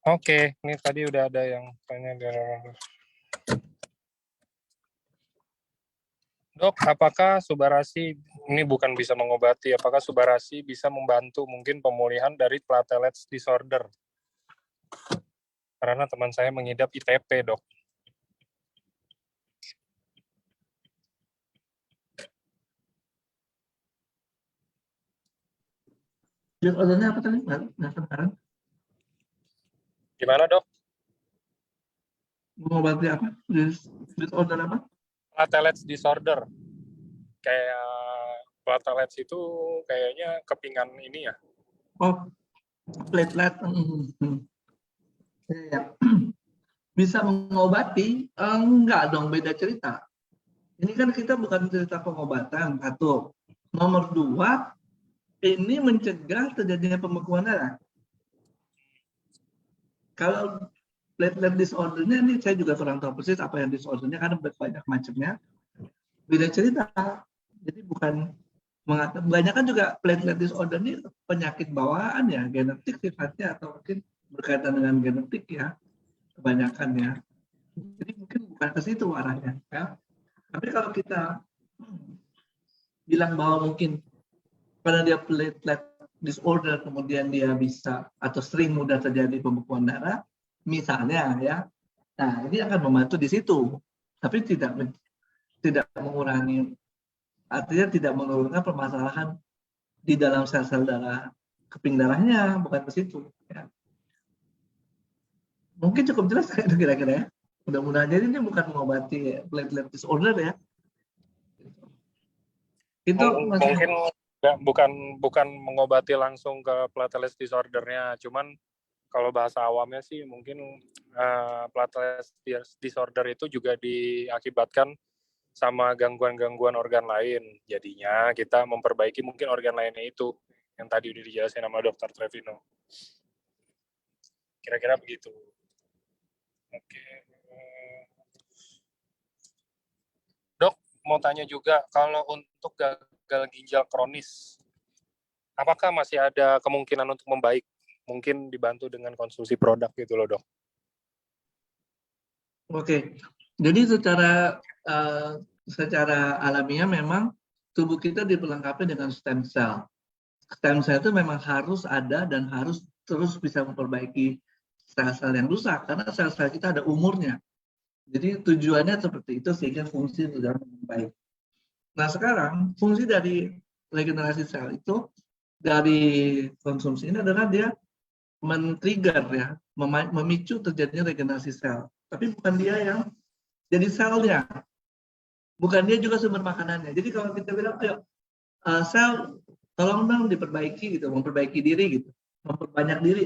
Oke, ini tadi udah ada yang tanya dari Dok, apakah Subarasi ini bukan bisa mengobati, apakah Subarasi bisa membantu mungkin pemulihan dari platelet disorder? Karena teman saya mengidap ITP, Dok. Disordernya apa tadi? Nggak kedengaran. Gimana, Dok? Mengobati apa? Disorder apa? Platelet disorder. Kayak platelet itu kayaknya kepingan ini ya. Oh, platelet. Ya. Bisa mengobati? Enggak dong, beda cerita. Ini kan kita bukan cerita pengobatan, satu. Nomor dua, ini mencegah terjadinya pembekuan darah. Kalau platelet disordernya, ini saya juga kurang tahu persis apa yang disordernya, karena banyak macamnya. Beda cerita. Jadi bukan kebanyakan juga platelet disorder ini penyakit bawaan ya, genetik sifatnya, atau mungkin berkaitan dengan genetik ya, kebanyakan ya. Jadi mungkin bukan ke situ arahnya ya. Tapi kalau kita bilang bahwa mungkin pada dia platelet disorder kemudian dia bisa atau sering mudah terjadi pembekuan darah, misalnya ya. Nah, ini akan membantu di situ. Tapi tidak mengurangi, artinya tidak menurunkan permasalahan di dalam sel-sel darah keping darahnya, bukan ke situ ya. Mungkin cukup jelas itu kira-kira ya. Mudah-mudahan. Jadi ini bukan mengobati platelet disorder ya. Itu mungkin bukan mengobati langsung ke platelet disordernya, cuman kalau bahasa awamnya sih mungkin platelet disorder itu juga diakibatkan sama gangguan-gangguan organ lain. Jadinya kita memperbaiki mungkin organ lainnya itu yang tadi udah dijelasin sama Dr. Trevino. Kira-kira begitu. Oke. Dok, mau tanya juga, kalau untuk gagal ginjal kronis, apakah masih ada kemungkinan untuk membaik? Mungkin dibantu dengan konsumsi produk gitu loh, Dok. Oke. Jadi secara alamiah memang tubuh kita diperlengkapi dengan stem cell. Stem cell itu memang harus ada dan harus terus bisa memperbaiki sel-sel yang rusak, karena sel-sel kita ada umurnya. Jadi tujuannya seperti itu sehingga fungsi berjalan dengan baik. Nah sekarang fungsi dari regenerasi sel itu dari konsumsi ini adalah dia men-trigger ya, memicu terjadinya regenerasi sel. Tapi bukan dia yang jadi selnya, bukan dia juga sumber makanannya. Jadi kalau kita bilang, ayo sel tolong dong diperbaiki gitu, memperbaiki diri gitu, memperbanyak diri.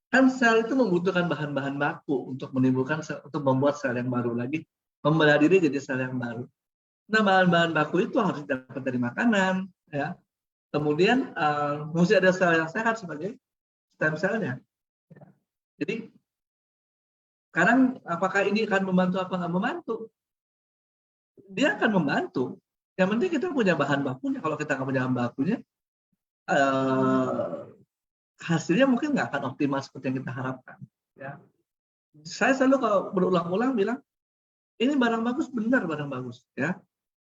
Kan sel itu membutuhkan bahan-bahan baku untuk menimbulkan sel, untuk membuat sel yang baru lagi, membelah diri jadi sel yang baru. Nah bahan-bahan baku itu harus dapat dari makanan, ya. Kemudian mesti ada sel yang sehat sebagai stem selnya. Jadi sekarang apakah ini akan membantu apa nggak membantu? Dia akan membantu. Yang penting kita punya bahan bakunya. Kalau kita nggak punya bahan bakunya, hasilnya mungkin nggak akan optimal seperti yang kita harapkan. Ya. Saya selalu kalau berulang-ulang bilang, ini barang bagus, benar barang bagus. Ya.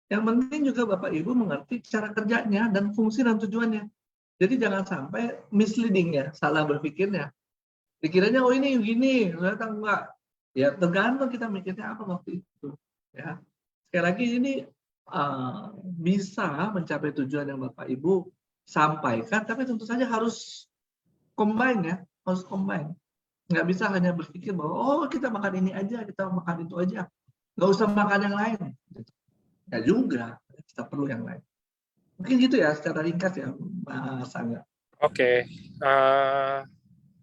Yang penting juga Bapak Ibu mengerti cara kerjanya dan fungsi dan tujuannya. Jadi jangan sampai misleading ya, salah berpikirnya. Pikirannya, oh ini gini, ternyata enggak. Ya tergantung kita mikirnya apa waktu itu. Ya. Sekali lagi ini bisa mencapai tujuan yang Bapak Ibu sampaikan, tapi tentu saja harus combine ya, harus combine. Nggak bisa hanya berpikir bahwa oh kita makan ini aja, kita makan itu aja, nggak usah makan yang lain. Ya juga, kita perlu yang lain. Mungkin gitu ya, secara ringkas ya, Mas Angga. Oke.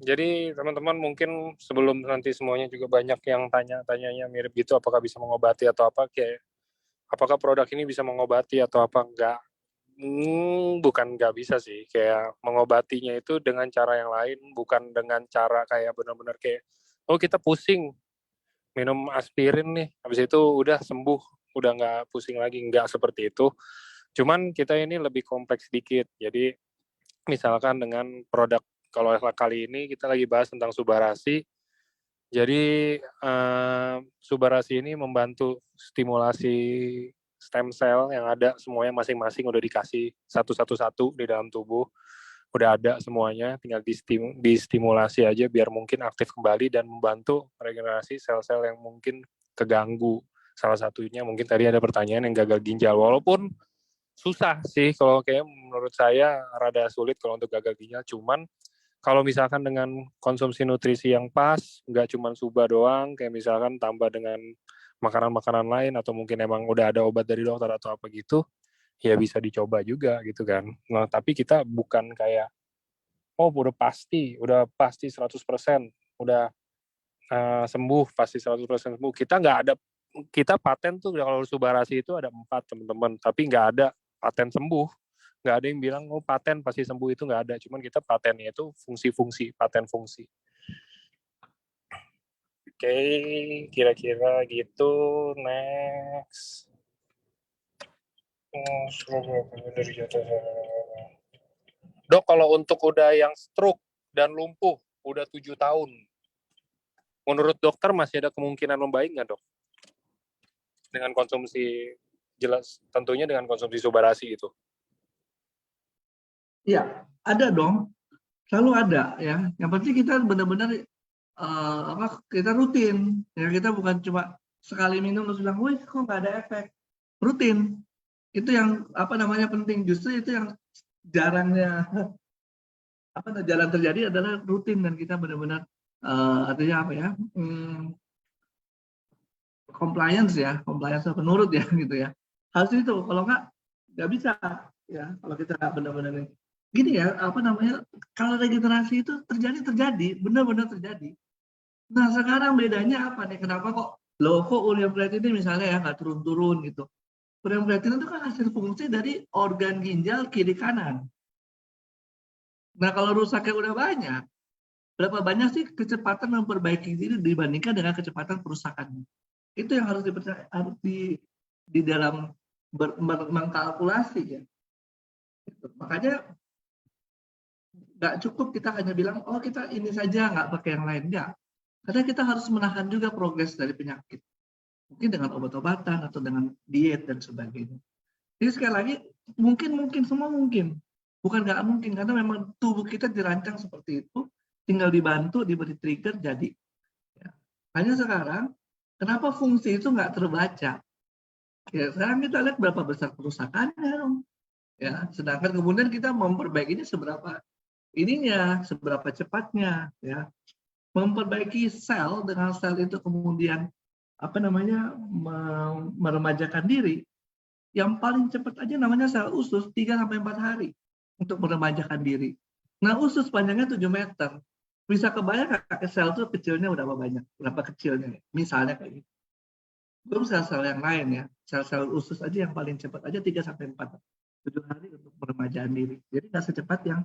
Jadi teman-teman mungkin sebelum nanti semuanya juga banyak yang tanya-tanyanya mirip gitu, apakah bisa mengobati atau apa, kayak apakah produk ini bisa mengobati atau apa, enggak. Bukan nggak bisa sih, kayak mengobatinya itu dengan cara yang lain, bukan dengan cara kayak benar-benar kayak, oh kita pusing, minum aspirin nih, habis itu udah sembuh, udah nggak pusing lagi, nggak seperti itu. Cuman kita ini lebih kompleks sedikit, jadi misalkan dengan produk, kalau kali ini kita lagi bahas tentang Subarasi, jadi Subarasi ini membantu stimulasi stem cell yang ada semuanya masing-masing udah dikasih satu-satu di dalam tubuh, udah ada semuanya, tinggal distimulasi aja biar mungkin aktif kembali dan membantu regenerasi sel-sel yang mungkin keganggu. Salah satunya mungkin tadi ada pertanyaan yang gagal ginjal, walaupun susah sih kalau kayak menurut saya rada sulit kalau untuk gagal ginjal, cuman kalau misalkan dengan konsumsi nutrisi yang pas, nggak cuma Suba doang, kayak misalkan tambah dengan makanan-makanan lain atau mungkin emang udah ada obat dari dokter atau apa gitu, ya bisa dicoba juga gitu kan. Nah, tapi kita bukan kayak oh udah pasti 100%, udah sembuh, pasti 100% sembuh. Kita nggak ada, kita paten tuh kalau Subarasi itu ada 4 teman-teman, tapi nggak ada paten sembuh. Nggak ada yang bilang oh paten pasti sembuh, itu nggak ada. Cuman kita patennya itu fungsi-fungsi, paten fungsi. Oke, kira-kira gitu. Next. Dok, kalau untuk udah yang stroke dan lumpuh, udah 7 tahun, menurut dokter masih ada kemungkinan membaik nggak, dok? Dengan konsumsi, jelas tentunya dengan konsumsi Subarasi itu. Iya, ada dong, selalu ada ya. Yang penting kita benar-benar kita rutin, ya kita bukan cuma sekali minum terus bilang, wih kok nggak ada efek. Rutin, itu yang penting. Justru itu yang jarangnya jarang terjadi adalah rutin dan kita benar-benar artinya apa ya? Compliance penurut ya gitu ya. Harus itu, kalau nggak bisa ya. Kalau kita nggak benar-benar gini ya, kalau regenerasi itu terjadi, benar-benar terjadi. Nah sekarang bedanya apa nih? Kenapa kok ureum creatinine misalnya ya nggak turun-turun gitu? Ureum creatinine itu kan hasil fungsi dari organ ginjal kiri kanan. Nah kalau rusaknya udah banyak, berapa banyak sih kecepatan memperbaiki diri dibandingkan dengan kecepatan kerusakannya? Itu yang harus di dalam mengkalkulasi ya. Makanya nggak cukup kita hanya bilang oh kita ini saja nggak pakai yang lain, enggak. Karena kita harus menahan juga progres dari penyakit. Mungkin dengan obat-obatan atau dengan diet dan sebagainya. Jadi sekali lagi mungkin semua mungkin. Bukan nggak mungkin karena memang tubuh kita dirancang seperti itu, tinggal dibantu, diberi trigger jadi. Ya. Hanya sekarang Kenapa fungsi itu nggak terbaca? Ya, sekarang kita lihat berapa besar kerusakannya dong. Ya, sedangkan kemudian kita memperbaikinya seberapa ininya, seberapa cepatnya, ya. Memperbaiki sel dengan sel itu kemudian apa namanya meremajakan diri, yang paling cepat aja namanya sel usus 3 sampai 4 hari untuk meremajakan diri. Nah, usus panjangnya 7 meter. Bisa kebayang nggak sel itu kecilnya udah banyak, berapa kecilnya? Misalnya kayak gitu. Belum sel-sel yang lain ya. Sel-sel usus aja yang paling cepat aja 3 sampai 4 7 hari untuk peremajaan diri. Jadi nggak secepat yang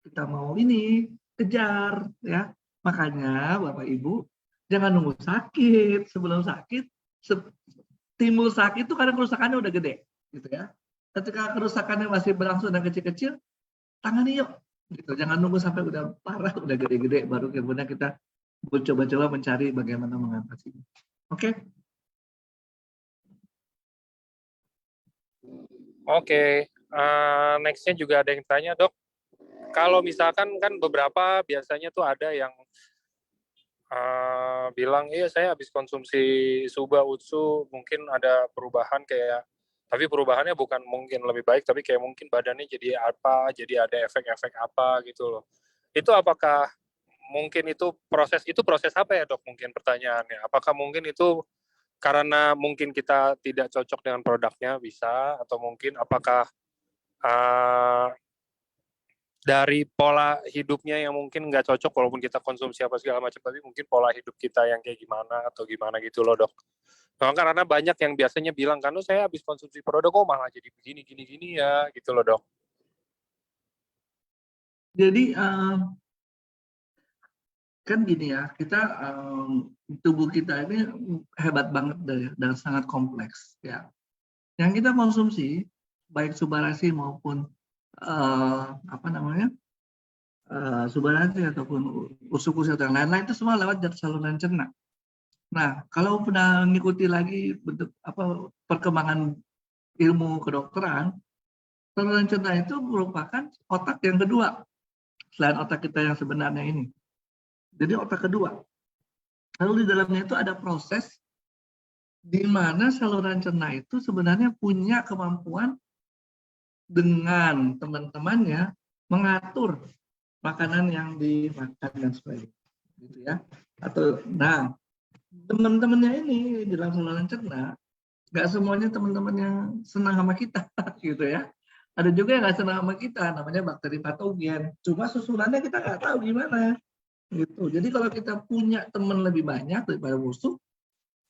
kita mau ini kejar ya. Makanya Bapak Ibu jangan nunggu sakit. Sebelum sakit, timbul sakit itu karena kerusakannya udah gede gitu ya. Ketika kerusakannya masih berlangsung dan kecil-kecil, tangani yuk gitu. Jangan nunggu sampai udah parah, udah gede-gede baru kemudian kita coba-coba mencari bagaimana mengatasinya. Oke. Oke, next-nya juga ada yang tanya, Dok. Kalau misalkan kan beberapa biasanya tuh ada yang bilang, iya saya habis konsumsi Suba Utsu mungkin ada perubahan kayak, tapi perubahannya bukan mungkin lebih baik, tapi kayak mungkin badannya jadi apa, jadi ada efek-efek apa gitu loh. Itu apakah mungkin itu proses apa ya, Dok? Mungkin pertanyaannya. Apakah mungkin itu karena mungkin kita tidak cocok dengan produknya bisa, atau mungkin apakah dari pola hidupnya yang mungkin nggak cocok walaupun kita konsumsi apa segala macam, tapi mungkin pola hidup kita yang kayak gimana atau gimana gitu loh, Dok. Nah, karena banyak yang biasanya bilang kan, saya habis konsumsi produk kok malah jadi begini ya gitu loh, Dok. Jadi kan gini ya, kita tubuh kita ini hebat banget dan sangat kompleks ya. Yang kita konsumsi baik subarasi maupun apa namanya subarasi ataupun usus yang lain-lain itu semua lewat saluran cerna. Nah, kalau pernah mengikuti lagi bentuk apa perkembangan ilmu kedokteran, saluran cerna itu merupakan otak yang kedua selain otak kita yang sebenarnya ini. Jadi otak kedua. Lalu di dalamnya itu ada proses di mana saluran cerna itu sebenarnya punya kemampuan dengan teman-temannya mengatur makanan yang dimakan dan sebagainya, gitu ya. Atau, nah, teman-temannya ini di dalam saluran cerna, nggak semuanya teman-teman yang senang sama kita, gitu ya. Ada juga yang nggak senang sama kita, namanya bakteri patogen. Cuma susunannya kita nggak tahu gimana. Gitu. Jadi kalau kita punya teman lebih banyak daripada musuh,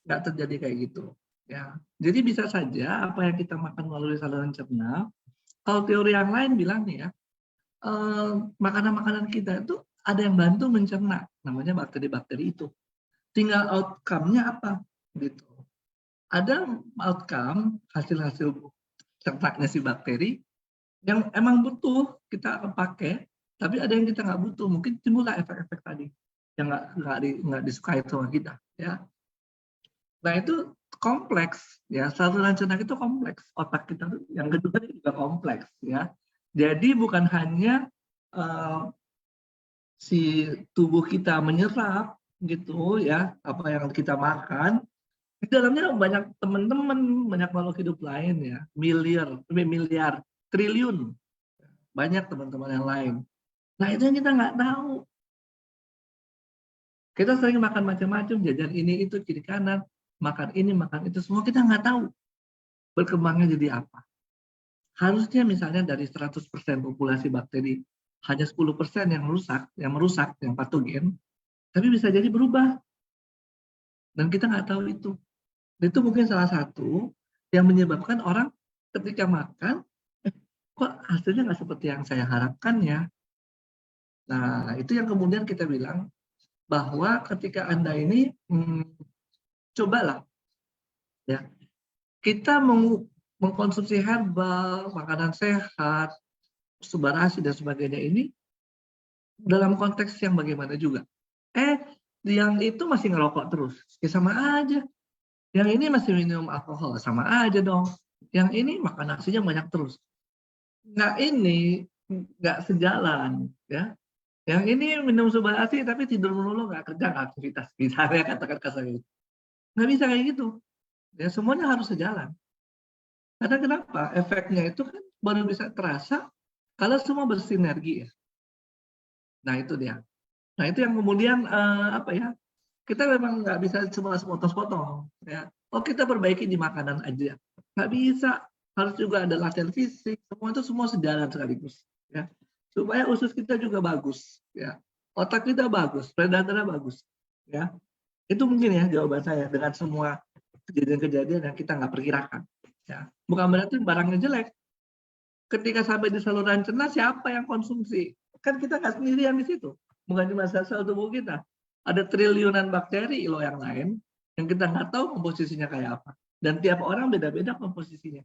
nggak terjadi kayak gitu. Ya. Jadi bisa saja apa yang kita makan melalui saluran cerna, kalau teori yang lain bilang nih ya, makanan-makanan kita itu ada yang bantu mencerna, namanya bakteri-bakteri itu. Tinggal outcome-nya apa, gitu. Ada outcome hasil-hasil cernaknya si bakteri yang emang butuh kita pakai, tapi ada yang kita nggak butuh, mungkin timbullah efek-efek tadi yang nggak disukai sama kita, ya. Nah itu kompleks, ya. Saluran cerna itu kompleks, otak kita yang kedua juga kompleks, ya. Jadi bukan hanya si tubuh kita menyerap gitu, ya, apa yang kita makan. Di dalamnya banyak teman-teman, banyak makhluk hidup lain ya, miliar, triliun, banyak teman-teman yang lain. Nah itu yang kita nggak tahu. Kita sering makan macam-macam, jajan ini itu kiri kanan, makan ini, makan itu, semua kita nggak tahu berkembangnya jadi apa. Harusnya misalnya dari 100% populasi bakteri, hanya 10% yang merusak, yang patogen, tapi bisa jadi berubah. Dan kita nggak tahu itu. Itu mungkin salah satu yang menyebabkan orang ketika makan, kok hasilnya nggak seperti yang saya harapkan ya. Nah, itu yang kemudian kita bilang bahwa ketika Anda ini cobalah ya, kita mengkonsumsi herbal, makanan sehat, subarasi dan sebagainya ini dalam konteks yang bagaimana juga. Yang itu masih ngerokok terus, ya sama aja. Yang ini masih minum alkohol, sama aja dong. Yang ini makan nasinya banyak terus. Nah ini nggak sejalan, ya. Yang ini minum subarasi tapi tidur melulu, nggak kerja, nggak aktivitas. Misalnya katakan kasar gitu. Nggak bisa kayak gitu. Ya semuanya harus sejalan. Karena kenapa? Efeknya itu kan baru bisa terasa kalau semua bersinergi ya. Nah itu dia. Nah itu yang kemudian apa ya? Kita memang nggak bisa cuma sepotong-sepotong. Ya. Oh kita perbaiki di makanan aja. Nggak bisa. Harus juga ada latihan fisik. Semua sejalan sekaligus. Ya. Supaya usus kita juga bagus. Ya. Otak kita bagus. Predatornya bagus. Ya. Itu mungkin ya jawaban saya dengan semua kejadian-kejadian yang kita nggak perkirakan. Ya. Bukan berarti barangnya jelek. Ketika sampai di saluran cerna, siapa yang konsumsi? Kan kita nggak sendirian di situ. Bukan cuma sel tubuh kita. Ada triliunan bakteri loh yang lain yang kita nggak tahu komposisinya kayak apa. Dan tiap orang beda-beda komposisinya.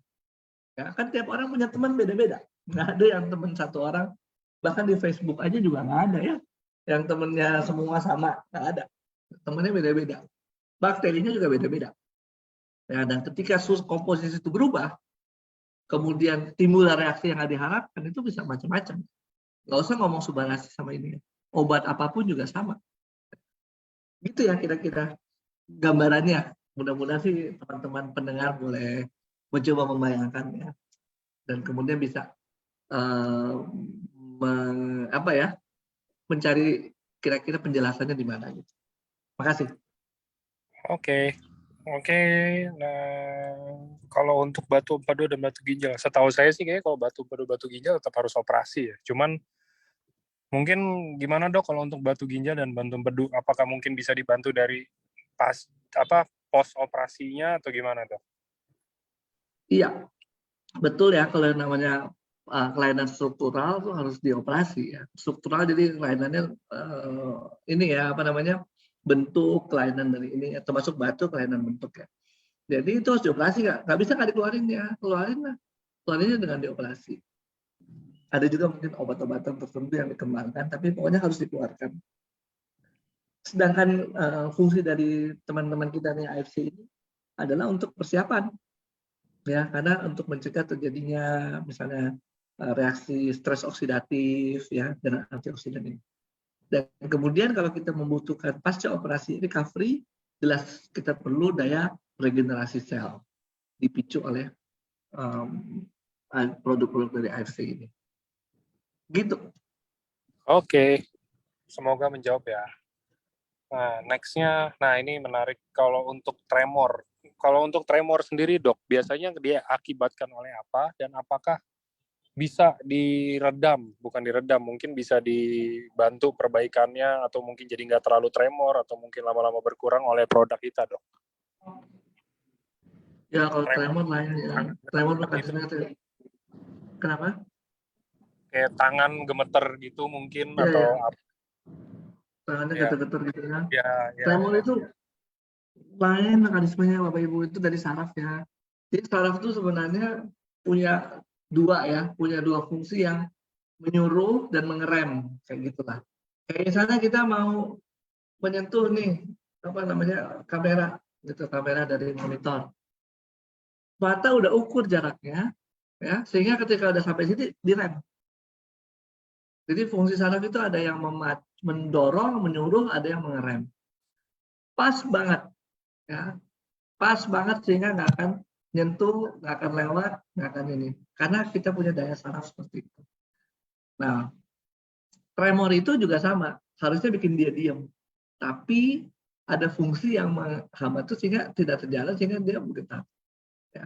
Ya, kan tiap orang punya teman beda-beda. Nggak ada yang teman satu orang. Bahkan di Facebook aja juga nggak ada ya. Yang temennya semua sama. Nggak ada. Temennya beda-beda. Bakterinya juga beda-beda. Ya, dan ketika komposisi itu berubah, kemudian timbul reaksi yang nggak diharapkan, itu bisa macam-macam. Nggak usah ngomong subarasi sama ini. Obat apapun juga sama. Gitu ya kira-kira gambarannya. Mudah-mudahan sih teman-teman pendengar boleh mencoba membayangkan ya. Dan kemudian bisa mencari kira-kira penjelasannya di mana gitu. Makasih. Oke. Nah kalau untuk batu empedu dan batu ginjal, setahu saya sih kayaknya kalau batu empedu batu ginjal tetap harus operasi ya. Cuman mungkin gimana Dok kalau untuk batu ginjal dan batu empedu, apakah mungkin bisa dibantu dari pos operasinya atau gimana Dok? Iya, betul ya kalau yang namanya kelainan struktural itu harus dioperasi ya. Struktural jadi kelainannya ini ya bentuk kelainan dari ini, termasuk batu kelainan bentuk ya. Jadi itu harus dioperasi nggak bisa nggak dikeluarin ya, keluarinnya dengan dioperasi. Ada juga mungkin obat-obatan tertentu yang dikembangkan, tapi pokoknya harus dikeluarkan. Sedangkan fungsi dari teman-teman kita nih AFC ini adalah untuk persiapan, ya, karena untuk mencegah terjadinya misalnya reaksi stres oksidatif, ya, dengan antioksidan ini. Dan kemudian kalau kita membutuhkan pasca operasi recovery, jelas kita perlu daya regenerasi sel dipicu oleh produk-produk dari AFC ini. Gitu. Oke, semoga menjawab ya. Nah, next-nya, ini menarik kalau untuk tremor. Kalau untuk tremor sendiri Dok, biasanya dia akibatkan oleh apa dan apakah bisa diredam, bukan diredam, mungkin bisa dibantu perbaikannya atau mungkin jadi nggak terlalu tremor atau mungkin lama-lama berkurang oleh produk kita Dok? Ya kalau tremor lain ya, tremor mekanismenya kenapa? Kayak tangan gemeter gitu mungkin ya, atau ya. apa? Tangannya getar-getar gitu ya. Ya. Tremor itu lain mekanismenya Bapak Ibu, itu dari saraf ya. Jadi saraf itu sebenarnya punya dua fungsi yang menyuruh dan mengerem kayak gitulah. Kayak misalnya kita mau menyentuh nih kamera gitu, kamera dari monitor. Mata udah ukur jaraknya ya, sehingga ketika udah sampai sini direm. Jadi fungsi saraf itu ada yang mendorong, menyuruh, ada yang mengerem. Pas banget ya. Pas banget sehingga nggak akan nyentuh, nggak akan lewat, nggak akan ini. Karena kita punya daya saraf seperti itu. Nah, tremor itu juga sama. Harusnya bikin dia diam. Tapi ada fungsi yang menghambat itu sehingga tidak terjalan, sehingga dia bergetar. Ya.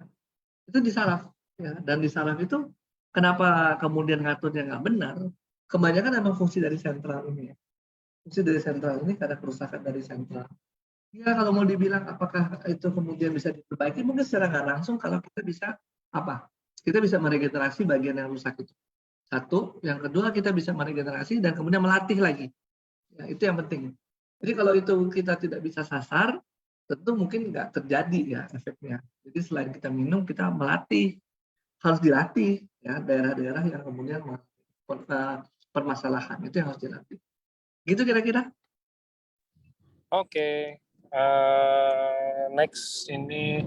Itu di saraf. Ya. Dan di saraf itu, kenapa kemudian ngaturnya nggak benar? Kebanyakan memang fungsi dari sentral ini. Ya. Fungsi dari sentral ini karena kerusakan dari sentral. Ya kalau mau dibilang apakah itu kemudian bisa diperbaiki, mungkin secara nggak langsung kalau kita bisa kita bisa meregenerasi bagian yang rusak itu. Satu, yang kedua kita bisa meregenerasi dan kemudian melatih lagi. Ya, itu yang penting. Jadi kalau itu kita tidak bisa sasar, tentu mungkin nggak terjadi ya efeknya. Jadi selain kita minum, kita melatih, harus dilatih ya daerah-daerah yang kemudian permasalahan itu yang harus dilatih. Gitu kira-kira. Oke. Next ini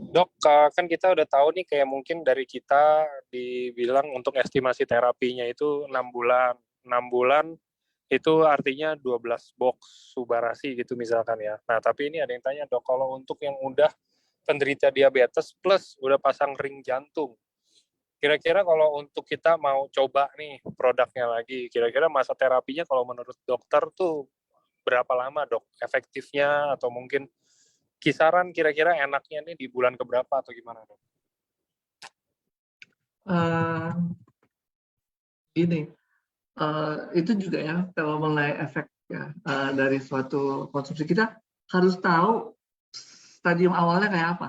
Dok, kan kita udah tahu nih kayak mungkin dari kita dibilang untuk estimasi terapinya itu 6 bulan. 6 bulan Itu artinya 12 box Subarasi gitu misalkan ya. Nah, tapi ini ada yang tanya, Dok, kalau untuk yang udah penderita diabetes plus udah pasang ring jantung, kira-kira kalau untuk kita mau coba nih produknya lagi, kira-kira masa terapinya kalau menurut dokter tuh berapa lama, Dok? Efektifnya atau mungkin kisaran kira-kira enaknya nih di bulan keberapa atau gimana, Dok? Gini, itu juga ya kalau mengenai efek ya dari suatu konsumsi, kita harus tahu stadium awalnya kayak apa.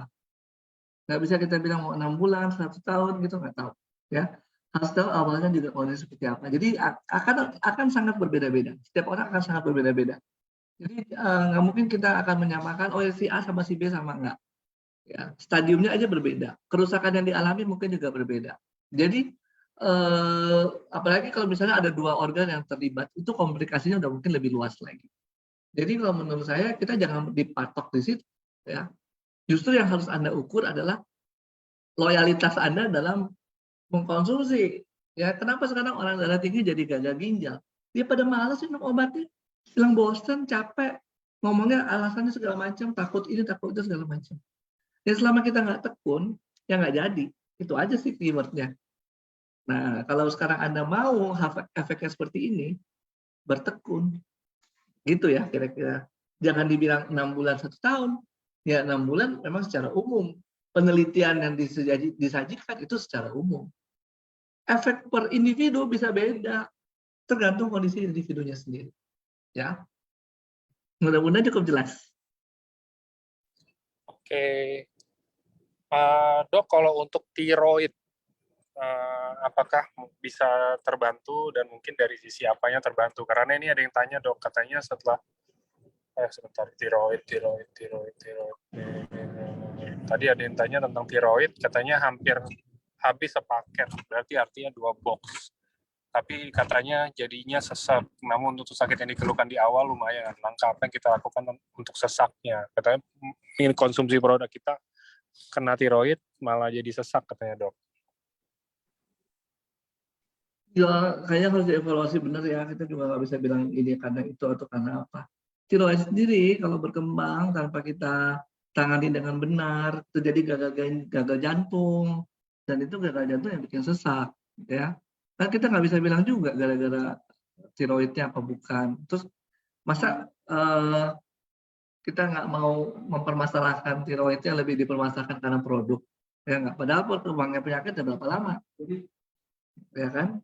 Nggak bisa kita bilang mau 6 bulan, 1 tahun gitu, nggak tahu. Ya, harus tahu awalnya juga kondisi seperti apa. Jadi akan sangat berbeda-beda. Setiap orang akan sangat berbeda-beda. Jadi nggak mungkin kita akan menyamakan oh si A sama si B sama enggak. Ya, stadiumnya aja berbeda. Kerusakan yang dialami mungkin juga berbeda. Jadi apalagi kalau misalnya ada 2 organ yang terlibat, itu komplikasinya udah mungkin lebih luas lagi. Jadi kalau menurut saya kita jangan dipatok di situ, ya. Justru yang harus Anda ukur adalah loyalitas Anda dalam mengkonsumsi. Ya, kenapa sekarang orang darah tinggi jadi gagal ginjal? Dia pada malas minum obatnya, bilang bosan, capek, ngomongnya alasannya segala macam, takut ini, takut itu segala macam. Ya selama kita nggak tekun, ya nggak jadi. Itu aja sih keywordnya. Nah, kalau sekarang Anda mau efeknya seperti ini, bertekun. Gitu ya kira-kira. Jangan dibilang 6 bulan 1 tahun. Ya 6 bulan memang secara umum. Penelitian yang disajikan itu secara umum. Efek per individu bisa beda. Tergantung kondisi individunya sendiri. Ya. Mudah-mudahan cukup jelas. Oke. Dok, kalau untuk tiroid, apakah bisa terbantu dan mungkin dari sisi apanya terbantu? Karena ini ada yang tanya, Dok, katanya setelah sebentar, tiroid. Tadi ada yang tanya tentang tiroid, katanya hampir habis sepaket, berarti artinya 2 box. Tapi katanya jadinya sesak. Namun untuk sakit yang dikeluhkan di awal lumayan. Langkah apa yang kita lakukan untuk sesaknya? Katanya ini konsumsi produk kita kena tiroid malah jadi sesak katanya, Dok. Ya, kayaknya harus dievaluasi benar ya. Kita juga nggak bisa bilang ini karena itu atau karena apa. Tiroid sendiri kalau berkembang tanpa kita tangani dengan benar, terjadi gagal jantung, dan itu gagal jantung yang bikin sesak, ya. Kan kita nggak bisa bilang juga gara-gara tiroidnya apa bukan. Terus masa kita nggak mau mempermasalahkan tiroidnya lebih dipermasalahkan karena produk, ya nggak. Padahal perkembangan penyakit udah berapa lama, ya kan?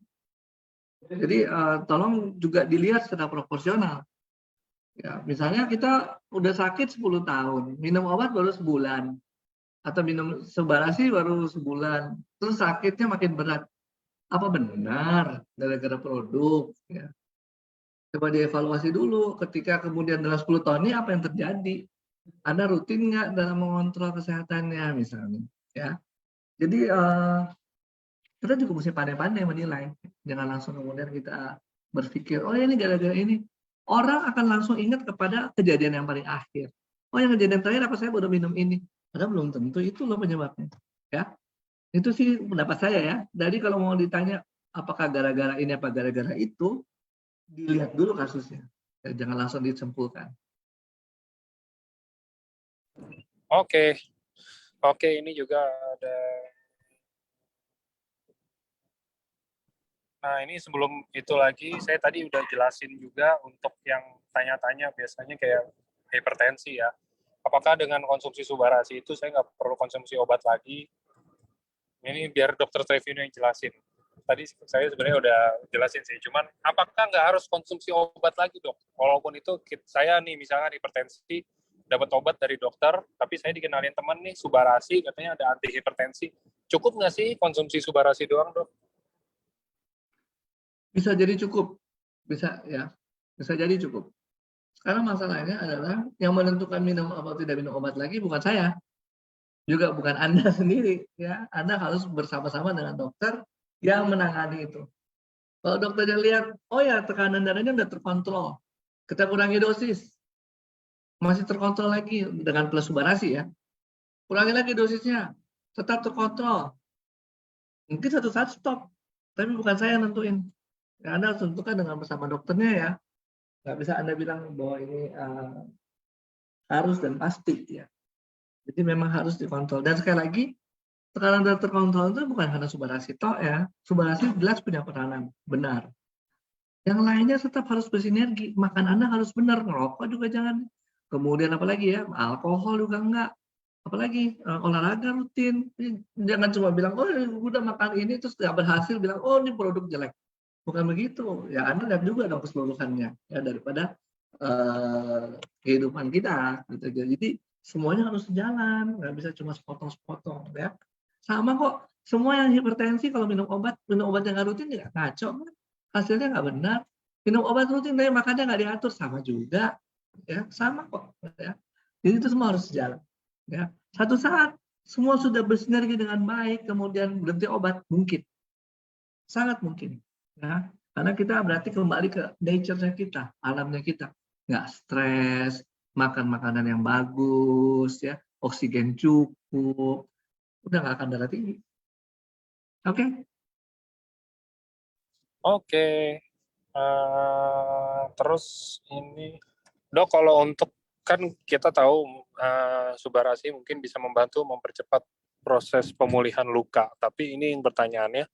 Jadi tolong juga dilihat secara proporsional. Ya, misalnya kita udah sakit 10 tahun, minum obat baru sebulan, atau minum Subarasi baru sebulan, terus sakitnya makin berat. Apa benar gara-gara produk? Ya. Coba dievaluasi dulu ketika kemudian dalam 10 tahun ini apa yang terjadi. Anda rutin nggak dalam mengontrol kesehatannya misalnya. Ya. Jadi kita juga mesti pandai-pandai menilai. Jangan langsung kemudian kita berpikir, oh ini gara-gara ini. Orang akan langsung ingat kepada kejadian yang paling akhir. Oh yang kejadian terakhir apa saya baru minum ini. Padahal belum tentu itu loh penyebabnya. Ya, itu sih pendapat saya ya. Jadi kalau mau ditanya apakah gara-gara ini apa gara-gara itu, dilihat dulu kasusnya. Ya, jangan langsung disimpulkan. Oke. Oke, ini juga ada. Nah, ini sebelum itu lagi, saya tadi udah jelasin juga untuk yang tanya-tanya biasanya kayak hipertensi ya. Apakah dengan konsumsi Subarasi itu saya nggak perlu konsumsi obat lagi? Ini biar dokter Trevino yang jelasin. Tadi saya sebenarnya udah jelasin sih, cuman apakah nggak harus konsumsi obat lagi, Dok? Walaupun itu saya nih misalkan hipertensi, dapat obat dari dokter, tapi saya dikenalin teman nih Subarasi, katanya ada anti hipertensi. Cukup nggak sih konsumsi Subarasi doang, Dok? Bisa jadi cukup. Bisa ya. Bisa jadi cukup. Sekarang masalahnya adalah yang menentukan minum atau tidak minum obat lagi bukan saya. Juga bukan Anda sendiri. Ya, Anda harus bersama-sama dengan dokter yang menangani itu. Kalau dokternya lihat, oh ya tekanan darahnya udah terkontrol, kita kurangi dosis, masih terkontrol lagi dengan plus Subarasi ya, kurangi lagi dosisnya, tetap terkontrol, mungkin satu saat stop, tapi bukan saya nentuin. Ya, Anda harus tentukan dengan bersama dokternya ya. Nggak bisa Anda bilang bahwa ini harus dan pasti ya. Jadi memang harus dikontrol. Dan sekali lagi, tekanan darah terkontrol itu bukan karena Subarasi toh ya. Subarasi jelas punya peranan, benar. Yang lainnya tetap harus bersinergi. Makan Anda harus benar, ngerokok juga jangan. Kemudian apalagi ya, alkohol juga enggak. Apalagi olahraga rutin. Jangan cuma bilang, oh udah makan ini terus nggak berhasil, bilang, oh ini produk jelek. Bukan begitu. Ya Anda lihat juga dong keseluruhannya ya daripada kehidupan kita. Gitu. Jadi semuanya harus sejalan, nggak bisa cuma sepotong-sepotong ya. Sama kok, semua yang hipertensi kalau minum obat yang nggak rutin ya ngaco. Hasilnya nggak benar. Minum obat rutin tapi makannya nggak diatur, sama juga. Ya, sama kok. Ya. Jadi itu semua harus sejalan. Ya. Satu saat semua sudah bersinergi dengan baik, kemudian berhenti obat, mungkin. Sangat mungkin. Ya. Karena kita berarti kembali ke nature-nya kita, alamnya kita. Nggak stres, makan makanan yang bagus, ya, oksigen cukup, udah nggak akan darah tinggi. Oke? Oke. Terus ini, Dok, kalau untuk kan kita tahu Subarasi mungkin bisa membantu mempercepat proses pemulihan luka. Tapi ini pertanyaannya,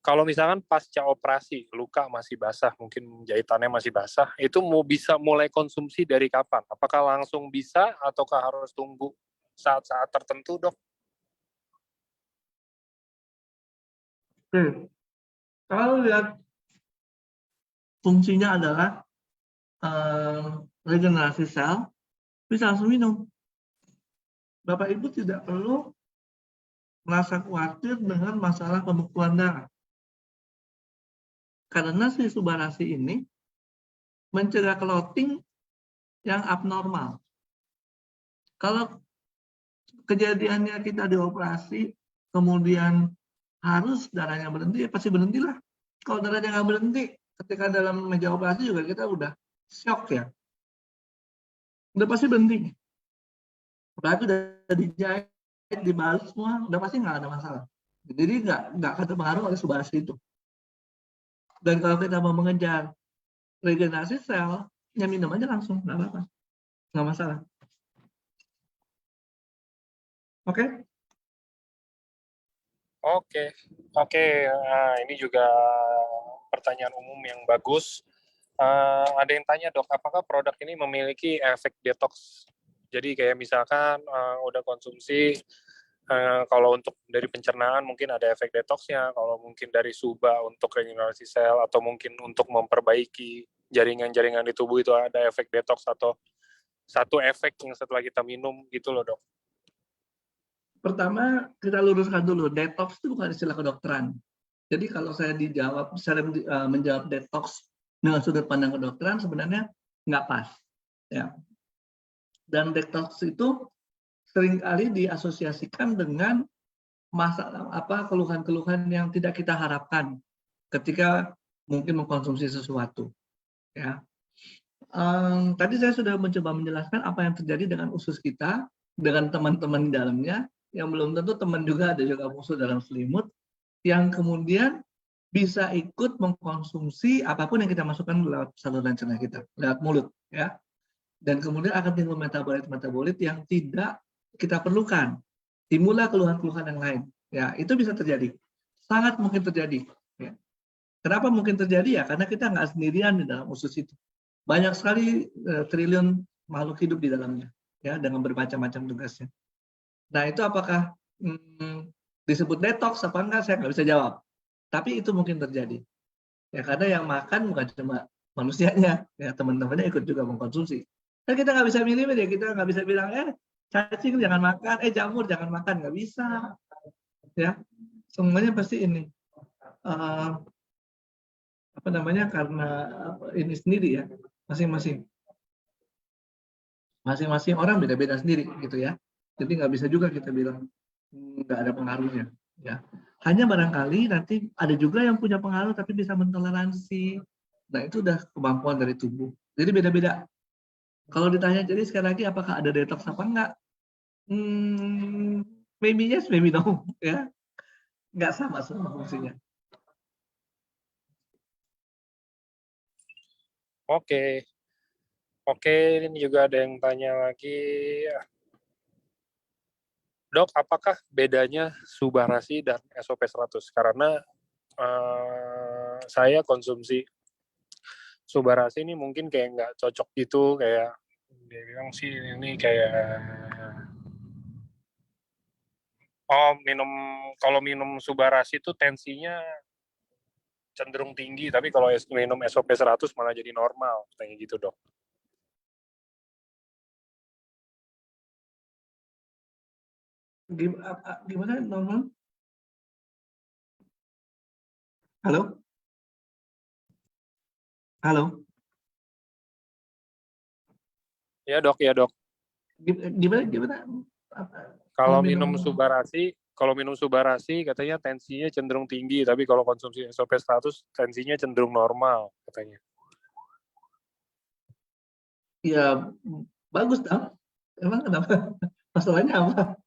kalau misalkan pasca operasi luka masih basah, mungkin jahitannya masih basah, itu mau bisa mulai konsumsi dari kapan? Apakah langsung bisa ataukah harus tunggu saat-saat tertentu, Dok? Oke. Kalau lihat fungsinya adalah regenerasi sel, bisa langsung minum. Bapak Ibu tidak perlu merasa khawatir dengan masalah pembekuan darah. Karena si Subarasi ini mencegah clotting yang abnormal. Kalau kejadiannya kita dioperasi, kemudian harus darahnya berhenti, ya pasti berhentilah. Kalau darahnya nggak berhenti, ketika dalam meja operasi juga kita udah shock ya. Udah pasti berhenti. Apalagi udah dijahit, dibalut semua, udah pasti nggak ada masalah. Jadi nggak akan terpengaruh oleh Subarasi itu. Dan kalau kita mau mengejar regenerasi sel, ya minum aja langsung, nggak apa-apa. Nggak masalah. Oke? Oke. Ini juga pertanyaan umum yang bagus. Ada yang tanya, Dok, apakah produk ini memiliki efek detox? Jadi kayak misalkan udah konsumsi, kalau untuk dari pencernaan mungkin ada efek detoxnya, kalau mungkin dari Suba untuk regenerasi sel, atau mungkin untuk memperbaiki jaringan-jaringan di tubuh itu ada efek detox atau satu efek yang setelah kita minum gitu loh, Dok. Pertama, kita luruskan dulu, detox itu bukan istilah kedokteran. Jadi kalau saya menjawab detox dengan sudut pandang kedokteran, sebenarnya nggak pas. Ya. Dan detox itu seringkali diasosiasikan dengan masalah keluhan-keluhan yang tidak kita harapkan ketika mungkin mengkonsumsi sesuatu. Ya. Tadi saya sudah mencoba menjelaskan apa yang terjadi dengan usus kita, dengan teman-teman di dalamnya, yang belum tentu teman juga, ada juga musuh dalam selimut, yang kemudian bisa ikut mengkonsumsi apapun yang kita masukkan lewat saluran cerna kita, lewat mulut, ya. Dan kemudian akan timbul metabolit yang tidak kita perlukan. Timbullah keluhan-keluhan yang lain. Ya, itu bisa terjadi. Sangat mungkin terjadi. Ya. Kenapa mungkin terjadi? Ya, karena kita nggak sendirian di dalam usus itu. Banyak sekali triliun makhluk hidup di dalamnya, ya, dengan bermacam-macam tugasnya. Nah, itu apakah disebut detox apa enggak? Saya nggak bisa jawab. Tapi itu mungkin terjadi. Ya, karena yang makan bukan cuma manusianya, ya, teman-temannya ikut juga mengkonsumsi. Kan kita nggak bisa milih, ya, kita nggak bisa bilang, cacing jangan makan, jamur jangan makan, nggak bisa. Ya, semuanya pasti ini. Karena ini sendiri ya, masing-masing orang beda-beda sendiri gitu ya. Jadi nggak bisa juga kita bilang nggak ada pengaruhnya. Ya, hanya barangkali nanti ada juga yang punya pengaruh tapi bisa mentoleransi. Nah, itu udah kemampuan dari tubuh. Jadi beda-beda. Kalau ditanya jadi sekali lagi apakah ada detox apa enggak? Maybe yes, maybe no. Ya, nggak sama semua fungsinya. Oke. Oke, ini juga ada yang tanya lagi. Dok, apakah bedanya Subarasi dan SOP 100? Karena saya konsumsi Subarasi ini mungkin kayak nggak cocok gitu, kayak dia bilang sih ini kayak kalau minum Subarasi itu tensinya cenderung tinggi, tapi kalau minum SOP 100 malah jadi normal, kayak gitu dok. Gimana normal? Halo? Halo? Ya dok, ya dok. Gimana? Kalau minum Subarasi katanya tensinya cenderung tinggi, tapi kalau konsumsi SOP 100 tensinya cenderung normal katanya. Ya bagus dong. Emang kenapa? Masalahnya apa?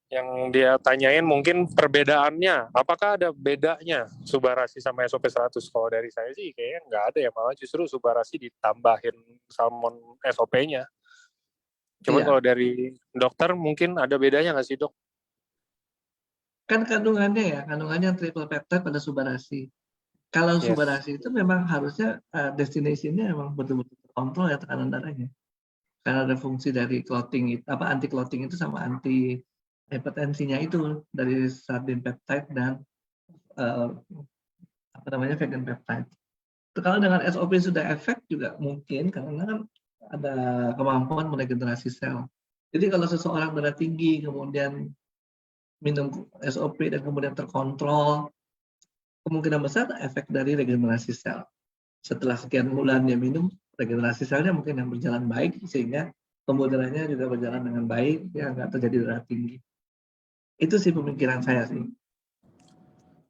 Yang dia tanyain mungkin perbedaannya, apakah ada bedanya Subarasi sama SOP 100? Kalau dari saya sih kayaknya nggak ada ya, malah justru Subarasi ditambahin salmon SOP-nya. Cuman Iya, kalau dari dokter mungkin ada bedanya nggak sih dok? kan kandungannya triple peptide pada Subarasi. Kalau Yes. Subarasi itu memang harusnya destination-nya memang betul-betul terkontrol ya tekanan darahnya. Karena ada fungsi dari clotting, anti clotting itu sama anti hipertensinya itu dari sardine peptide dan uh, vegan peptide. Kalau dengan SOP sudah efek juga mungkin karena kan ada kemampuan meregenerasi sel. Jadi kalau seseorang darah tinggi kemudian minum SOP dan kemudian terkontrol, kemungkinan besar efek dari regenerasi sel. Setelah sekian bulan dia minum, regenerasi selnya mungkin yang berjalan baik sehingga pembuluh darahnya juga berjalan dengan baik, ya nggak terjadi darah tinggi. Itu sih pemikiran saya sih.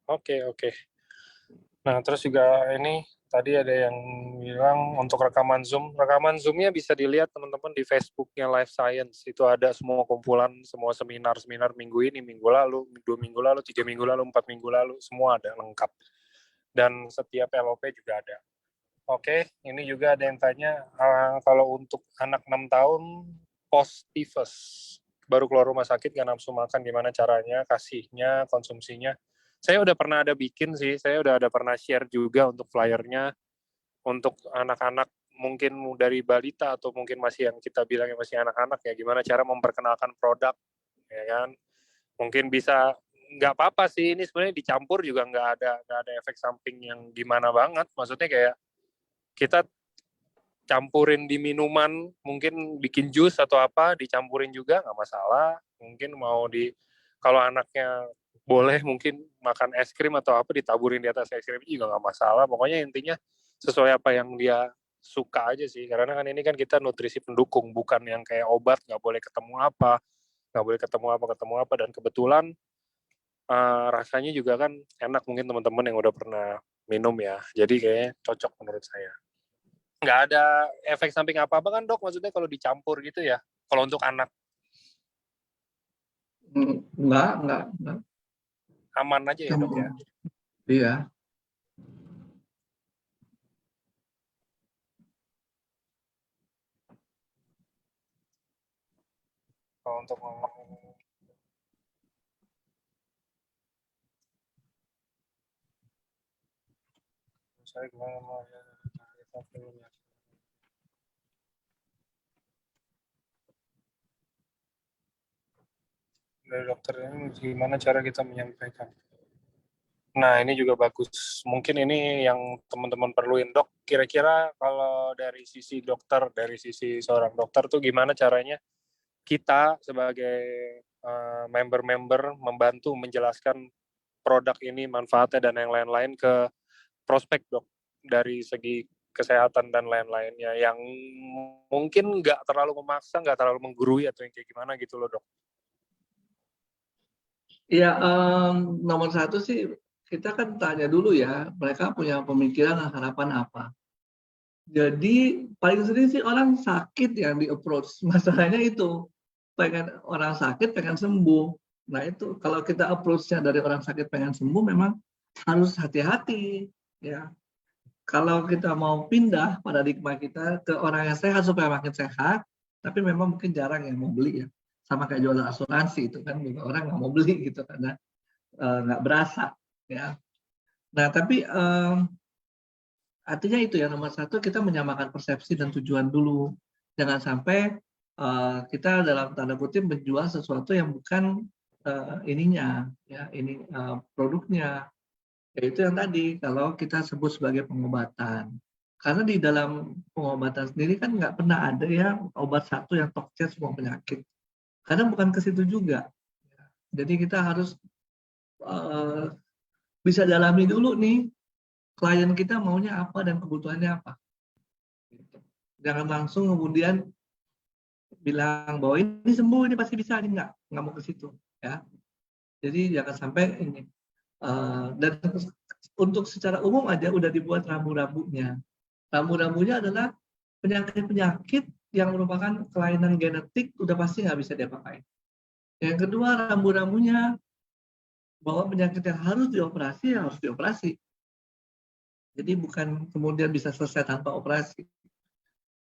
Oke. Nah, terus juga ini tadi ada yang bilang untuk rekaman Zoom-nya bisa dilihat teman-teman di Facebooknya Life Science. Itu ada semua kumpulan, semua seminar minggu ini, minggu lalu, 2 minggu lalu, 3 minggu lalu, 4 minggu lalu, semua ada lengkap. Dan setiap LOP juga ada. Oke, ini juga ada yang tanya, kalau untuk anak 6 tahun post tifus, baru keluar rumah sakit nggak nafsu makan, gimana caranya, kasihnya, konsumsinya. Saya udah pernah ada bikin sih, saya udah ada pernah share juga untuk flyernya, untuk anak-anak mungkin dari balita atau mungkin masih yang kita bilang masih anak-anak ya, gimana cara memperkenalkan produk, ya kan. Mungkin bisa, nggak apa-apa sih, ini sebenarnya dicampur juga nggak ada efek samping yang gimana banget, maksudnya kayak kita campurin di minuman, mungkin bikin jus atau apa, dicampurin juga nggak masalah. Mungkin mau kalau anaknya boleh mungkin makan es krim atau apa, ditaburin di atas es krim juga nggak masalah. Pokoknya intinya sesuai apa yang dia suka aja sih. Karena kan ini kan kita nutrisi pendukung, bukan yang kayak obat, nggak boleh ketemu apa, ketemu apa. Dan kebetulan rasanya juga kan enak, mungkin teman-teman yang udah pernah minum ya. Jadi kayaknya cocok menurut saya. Nggak ada efek samping apa-apa kan dok, maksudnya kalau dicampur gitu ya, kalau untuk anak Enggak. aman aja ya dok ya. Iya. Kalau untuk saya gimana mau ya, dari dokter ini gimana cara kita menyampaikan. Nah ini juga bagus, mungkin ini yang teman-teman perluin dok. Kira-kira kalau dari sisi dokter, dari sisi seorang dokter tuh gimana caranya kita sebagai member-member membantu menjelaskan produk ini, manfaatnya dan yang lain-lain ke prospek dok, dari segi kesehatan dan lain-lainnya, yang mungkin nggak terlalu memaksa, nggak terlalu menggurui atau yang kayak gimana gitu loh dok. Ya, nomor satu sih kita kan tanya dulu ya, mereka punya pemikiran dan harapan apa. Jadi paling sering sih orang sakit yang di approach. Masalahnya itu, orang sakit pengen sembuh. Nah itu kalau kita approach-nya dari orang sakit pengen sembuh memang harus hati-hati ya. Kalau kita mau pindah paradigma kita ke orang yang sehat supaya makin sehat, tapi memang mungkin jarang yang mau beli ya. Sama kayak jualan asuransi itu kan juga orang nggak mau beli gitu karena nggak berasa ya. Nah tapi artinya itu ya nomor satu kita menyamakan persepsi dan tujuan dulu. Jangan sampai kita dalam tanda kutip menjual sesuatu yang bukan ininya ya ini produknya. Yaitu yang tadi, kalau kita sebut sebagai pengobatan. Karena di dalam pengobatan sendiri kan nggak pernah ada ya obat satu yang tokcer semua penyakit. Karena bukan ke situ juga. Jadi kita harus bisa dalami dulu nih, klien kita maunya apa dan kebutuhannya apa. Jangan langsung kemudian bilang bahwa ini sembuh, ini pasti bisa, ini nggak mau ke situ. Ya. Jadi jangan sampai ini. Dan untuk secara umum aja udah dibuat rambu-rambunya. Rambu-rambunya adalah penyakit-penyakit yang merupakan kelainan genetik udah pasti nggak bisa dia pakai. Yang kedua, rambu-rambunya bahwa penyakit yang harus dioperasi ya harus dioperasi. Jadi bukan kemudian bisa selesai tanpa operasi.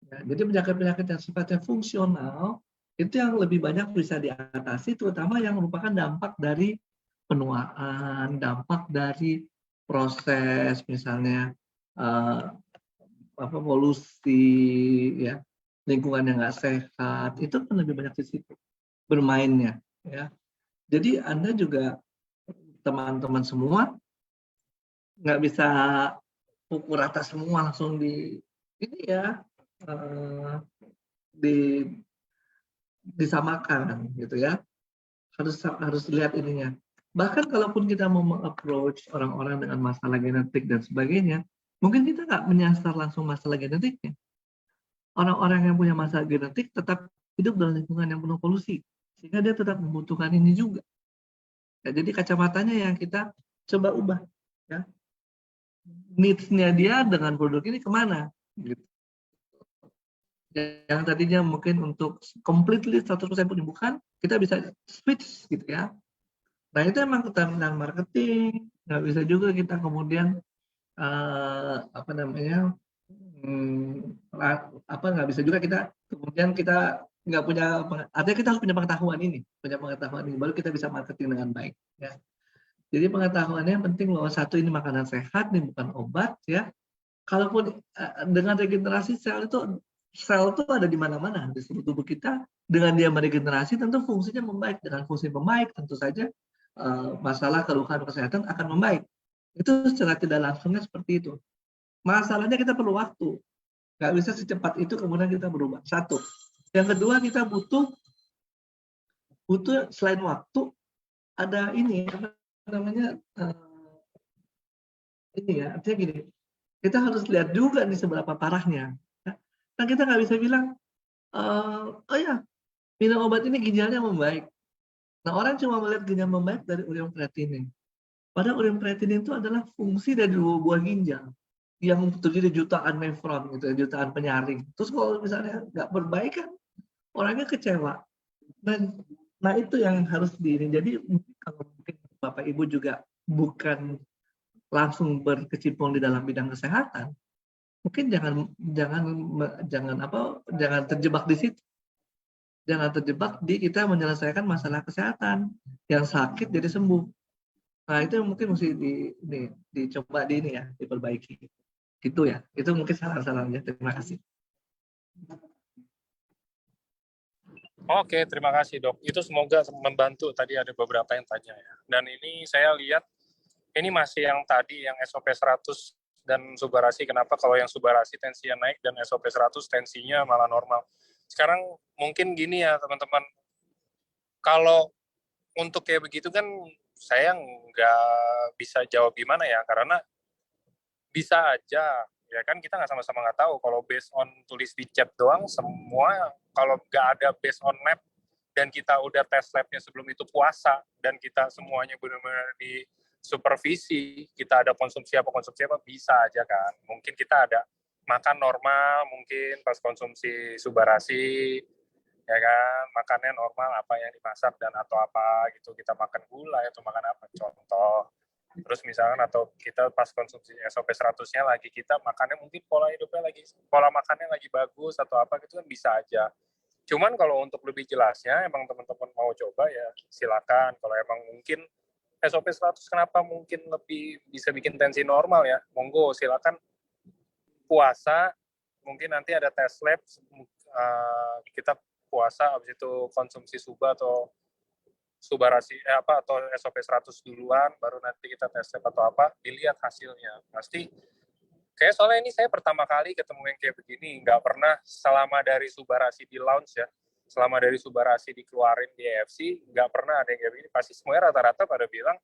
Ya, jadi penyakit-penyakit yang sifatnya fungsional itu yang lebih banyak bisa diatasi, terutama yang merupakan dampak dari penuaan, dampak dari proses misalnya polusi, ya, lingkungan yang nggak sehat, itu kan lebih banyak di situ bermainnya. Ya. Jadi Anda juga teman-teman semua nggak bisa pukul rata semua langsung di ini ya di disamakan gitu ya. Harus lihat ininya. Bahkan kalaupun kita mau meng-approach orang-orang dengan masalah genetik dan sebagainya, mungkin kita nggak menyasar langsung masalah genetiknya. Orang-orang yang punya masalah genetik tetap hidup dalam lingkungan yang penuh polusi, sehingga dia tetap membutuhkan ini juga. Ya, jadi kacamatanya yang kita coba ubah. Ya. Needs-nya dia dengan produk ini kemana? Gitu. Yang tadinya mungkin untuk completely 100% penyembuhan, kita bisa switch gitu ya. Nah itu emang keterampilan marketing, nggak bisa juga kita kemudian apa namanya nggak bisa juga kita kemudian kita nggak punya, artinya kita harus punya pengetahuan ini baru kita bisa marketing dengan baik ya. Jadi pengetahuannya penting bahwa satu ini makanan sehat, ini bukan obat ya. Kalaupun dengan regenerasi sel itu ada di mana-mana di seluruh tubuh kita. Dengan dia meregenerasi tentu fungsinya membaik. Dengan fungsi membaik tentu saja masalah keluhan kesehatan akan membaik. Itu secara tidak langsungnya seperti itu. Masalahnya kita perlu waktu. Nggak bisa secepat itu kemudian kita berubah. Satu. Yang kedua kita butuh selain waktu ada ini apa namanya ini ya, artinya gini, kita harus lihat juga nih seberapa parahnya. Kan kita nggak bisa bilang, oh ya minum obat ini ginjalnya membaik. Nah orang cuma melihat ginjal membaik dari ureum creatinine. Padahal ureum creatinine itu adalah fungsi dari dua buah ginjal yang terdiri jutaan nefron gitu, jutaan penyaring. Terus kalau misalnya nggak berbaik kan orangnya kecewa. Nah itu yang harus jadi kalau mungkin Bapak Ibu juga bukan langsung berkecimpung di dalam bidang kesehatan, mungkin jangan terjebak di situ. Jangan terjebak di kita menyelesaikan masalah kesehatan yang sakit jadi sembuh. Nah itu mungkin mesti dicoba diperbaiki. Gitu ya. Itu mungkin saran-sarannya. Terima kasih. Oke, terima kasih dok. Itu semoga membantu. Tadi ada beberapa yang tanya ya. Dan ini saya lihat, ini masih yang tadi, yang SOP 100 dan subarasi. Kenapa kalau yang subarasi tensinya naik dan SOP 100 tensinya malah normal. Sekarang mungkin gini ya teman-teman, kalau untuk kayak begitu kan saya nggak bisa jawab gimana ya, karena bisa aja ya kan kita nggak sama-sama nggak tahu. Kalau based on tulis di chat doang semua, kalau nggak ada based on lab dan kita udah tes labnya sebelum itu puasa dan kita semuanya benar-benar di supervisi, kita ada konsumsi apa bisa aja kan. Mungkin kita ada makan normal, mungkin pas konsumsi subarasi ya kan, makannya normal apa yang dimasak dan atau apa gitu, kita makan gula atau makan apa contoh. Terus misalkan atau kita pas konsumsi SOP 100-nya lagi kita makannya mungkin pola makannya lagi bagus atau apa gitu kan bisa aja. Cuman kalau untuk lebih jelasnya emang teman-teman mau coba ya silakan. Kalau emang mungkin SOP 100 kenapa mungkin lebih bisa bikin tensi normal ya, monggo silakan puasa, mungkin nanti ada tes lab, kita puasa habis itu konsumsi suba atau subarasi atau SOP 100 duluan, baru nanti kita tes lab atau apa, dilihat hasilnya. Pasti kayak soalnya ini saya pertama kali ketemu yang kayak begini, nggak pernah selama dari subarasi di launch ya, selama dari subarasi dikeluarin di EFC, nggak pernah ada yang kayak begini. Pasti semuanya rata-rata pada bilang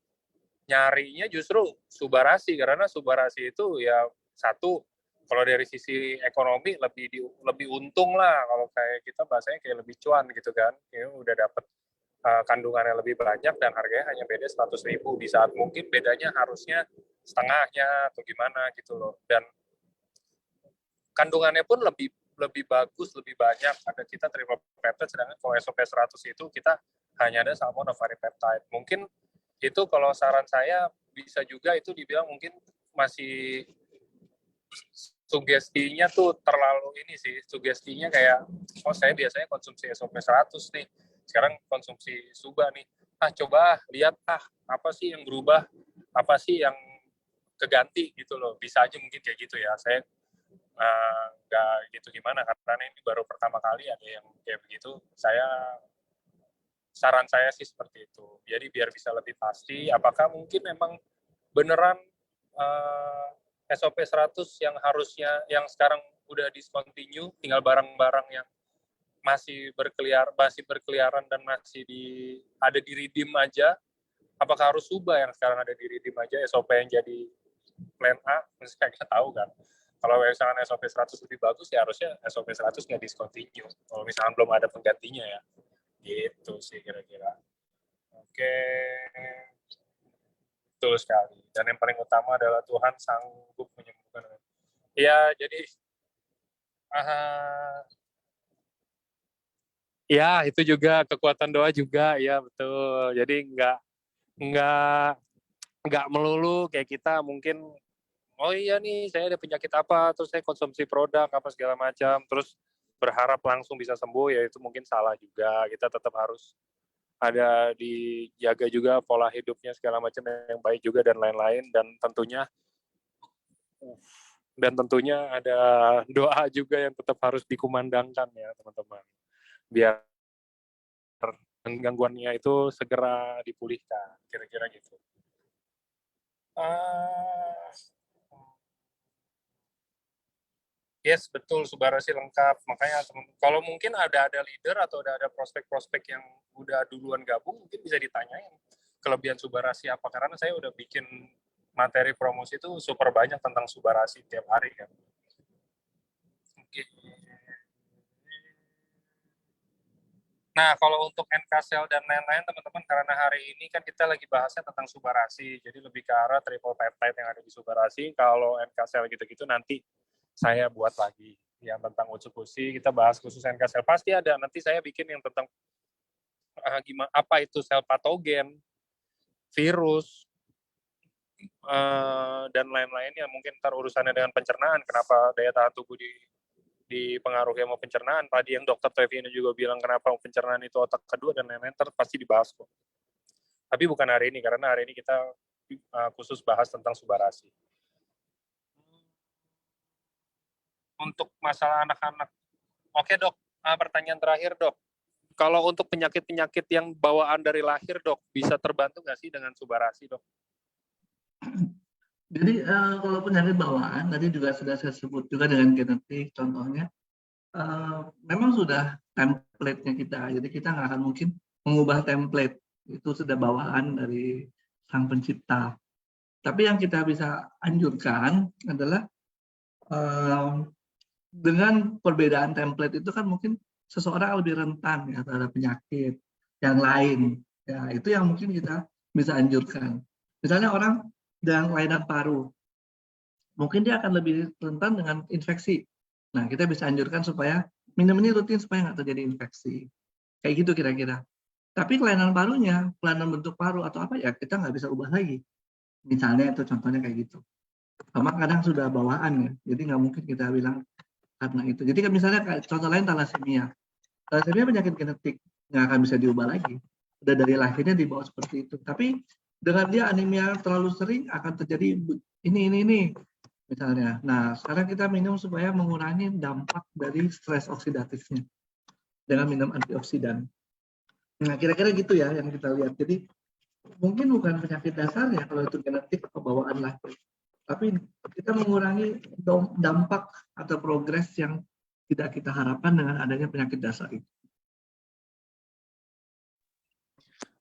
nyarinya justru subarasi, karena subarasi itu ya satu, kalau dari sisi ekonomi lebih untung lah, kalau kayak kita bahasanya kayak lebih cuan gitu kan, ya udah dapet kandungannya lebih banyak dan harganya hanya beda 100.000 di saat mungkin bedanya harusnya setengahnya atau gimana gitu loh, dan kandungannya pun lebih bagus, lebih banyak. Ada kita triple peptide, sedangkan kalau SOP 100 itu kita hanya ada salmonopharin peptide. Mungkin itu kalau saran saya bisa juga itu dibilang mungkin masih sugestinya tuh terlalu ini sih, sugestinya kayak oh saya biasanya konsumsi SOP 100 nih, sekarang konsumsi suba nih, coba lihat apa sih yang berubah, apa sih yang keganti gitu loh, bisa aja mungkin kayak gitu ya. Saya nggak gitu gimana, karena ini baru pertama kali ada yang kayak begitu. Saran saya sih seperti itu, jadi biar bisa lebih pasti apakah mungkin memang beneran SOP 100 yang harusnya yang sekarang udah discontinue, tinggal barang-barang yang masih berkeliaran dan masih ada di redeem aja, apakah harus Suba yang sekarang ada di redeem aja, SOP yang jadi plan A, mesti kita tahu kan. Kalau misalkan SOP 100 lebih bagus, ya harusnya SOP 100 nggak discontinue. Kalau misalkan belum ada penggantinya ya. Gitu sih kira-kira. Oke. Betul sekali. Dan yang paling utama adalah Tuhan sanggup menyembuhkan. Ya, jadi ya itu juga kekuatan doa juga, ya betul. Jadi nggak melulu kayak kita mungkin oh iya nih saya ada penyakit apa, terus saya konsumsi produk apa segala macam, terus berharap langsung bisa sembuh, ya itu mungkin salah juga. Kita tetap harus ada dijaga juga pola hidupnya segala macam yang baik juga dan lain-lain, dan tentunya ada doa juga yang tetap harus dikumandangkan ya teman-teman, biar gangguannya itu segera dipulihkan, kira-kira gitu. Yes, betul, Subarasi lengkap. Makanya kalau mungkin ada leader atau ada prospek-prospek yang udah duluan gabung, mungkin bisa ditanyain kelebihan Subarasi apa. Karena saya udah bikin materi promosi itu super banyak tentang Subarasi tiap hari kan. Nah, kalau untuk NK-cell dan lain-lain, teman-teman, karena hari ini kan kita lagi bahasnya tentang Subarasi, jadi lebih ke arah triple peptide yang ada di Subarasi. Kalau NK-cell gitu-gitu nanti saya buat lagi yang tentang Utsukushi, kita bahas khusus NK-cell. Pasti ada, nanti saya bikin yang tentang gimana apa itu sel patogen, virus, dan lain-lainnya. Mungkin ntar urusannya dengan pencernaan, kenapa daya tahan tubuh dipengaruhi sama pencernaan. Tadi yang dokter Trevi ini juga bilang kenapa pencernaan itu otak kedua dan lain-lain, pasti dibahas kok. Tapi bukan hari ini, karena hari ini kita khusus bahas tentang Subarasi. Untuk masalah anak-anak, oke dok, pertanyaan terakhir dok. Kalau untuk penyakit-penyakit yang bawaan dari lahir dok, bisa terbantu nggak sih dengan Subarasi dok? Jadi kalau penyakit bawaan, tadi juga sudah saya sebut juga dengan genetik contohnya, memang sudah template-nya kita, jadi kita nggak akan mungkin mengubah template, itu sudah bawaan dari Sang Pencipta. Tapi yang kita bisa anjurkan adalah dengan perbedaan template itu kan mungkin seseorang lebih rentan ya terhadap penyakit yang lain. Ya, itu yang mungkin kita bisa anjurkan. Misalnya orang dengan kelainan paru, mungkin dia akan lebih rentan dengan infeksi. Nah, kita bisa anjurkan supaya minum ini rutin supaya nggak terjadi infeksi. Kayak gitu kira-kira. Tapi kelainan parunya, kelainan bentuk paru atau apa ya kita nggak bisa ubah lagi. Misalnya itu contohnya kayak gitu. Sama kadang sudah bawaan ya, jadi nggak mungkin kita bilang karena itu. Jadi kan misalnya contoh lain thalassemia. Thalassemia penyakit genetik, nggak akan bisa diubah lagi. Udah dari lahirnya dibawa seperti itu. Tapi dengan dia anemia terlalu sering akan terjadi ini misalnya. Nah, sekarang kita minum supaya mengurangi dampak dari stres oksidatifnya dengan minum antioksidan. Nah, kira-kira gitu ya yang kita lihat. Jadi mungkin bukan penyakit dasarnya kalau itu genetik atau bawaan lahir, tapi kita mengurangi dampak atau progres yang tidak kita harapkan dengan adanya penyakit dasar itu.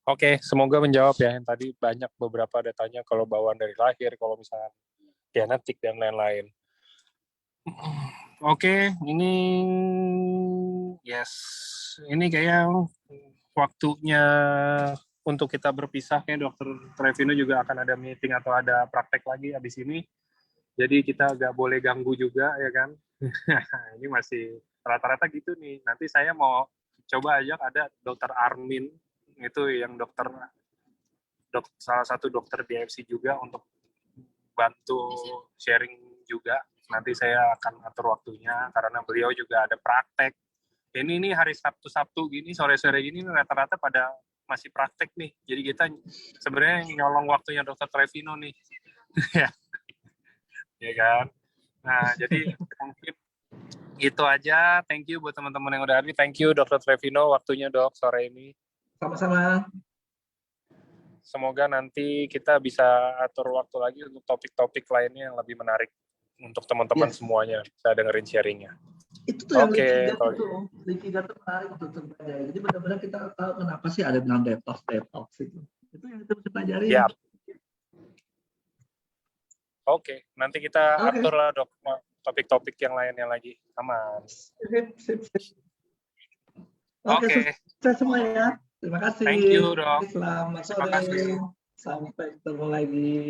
Oke, semoga menjawab ya. Yang tadi banyak beberapa datanya kalau bawaan dari lahir, kalau misalnya genetik dan lain-lain. Oke, ini kayak waktunya untuk kita berpisah. Kayak Dokter Trevino juga akan ada meeting atau ada praktek lagi habis ini. Jadi kita nggak boleh ganggu juga, ya kan? Ini masih rata-rata gitu nih. Nanti saya mau coba ajak ada Dokter Armin, itu yang salah satu dokter DFC juga untuk bantu sharing juga. Nanti saya akan atur waktunya karena beliau juga ada praktek. Ini hari Sabtu gini, sore-sore gini rata-rata pada masih praktek nih. Jadi kita sebenarnya nyolong waktunya Dokter Trevino nih. Ya kan? Nah, jadi mungkin itu aja. Thank you buat teman-teman yang udah hadir. Thank you Dokter Trevino waktunya Dok sore ini. Sama-sama. Semoga nanti kita bisa atur waktu lagi untuk topik-topik lainnya yang lebih menarik untuk teman-teman semuanya bisa dengerin sharingnya. Itu tuh yang Leaky Gut itu menarik untuk terpelajari. Jadi benar-benar kita tahu kenapa sih ada bilang detox itu. Itu yang kita mesti pelajari. Ya. Oke, nanti kita atur lah Dok topik-topik yang lainnya lagi. Aman. Sip. Oke, sukses semua ya. Terima kasih. Thank you, Dok. Selamat sore. Sampai ketemu lagi.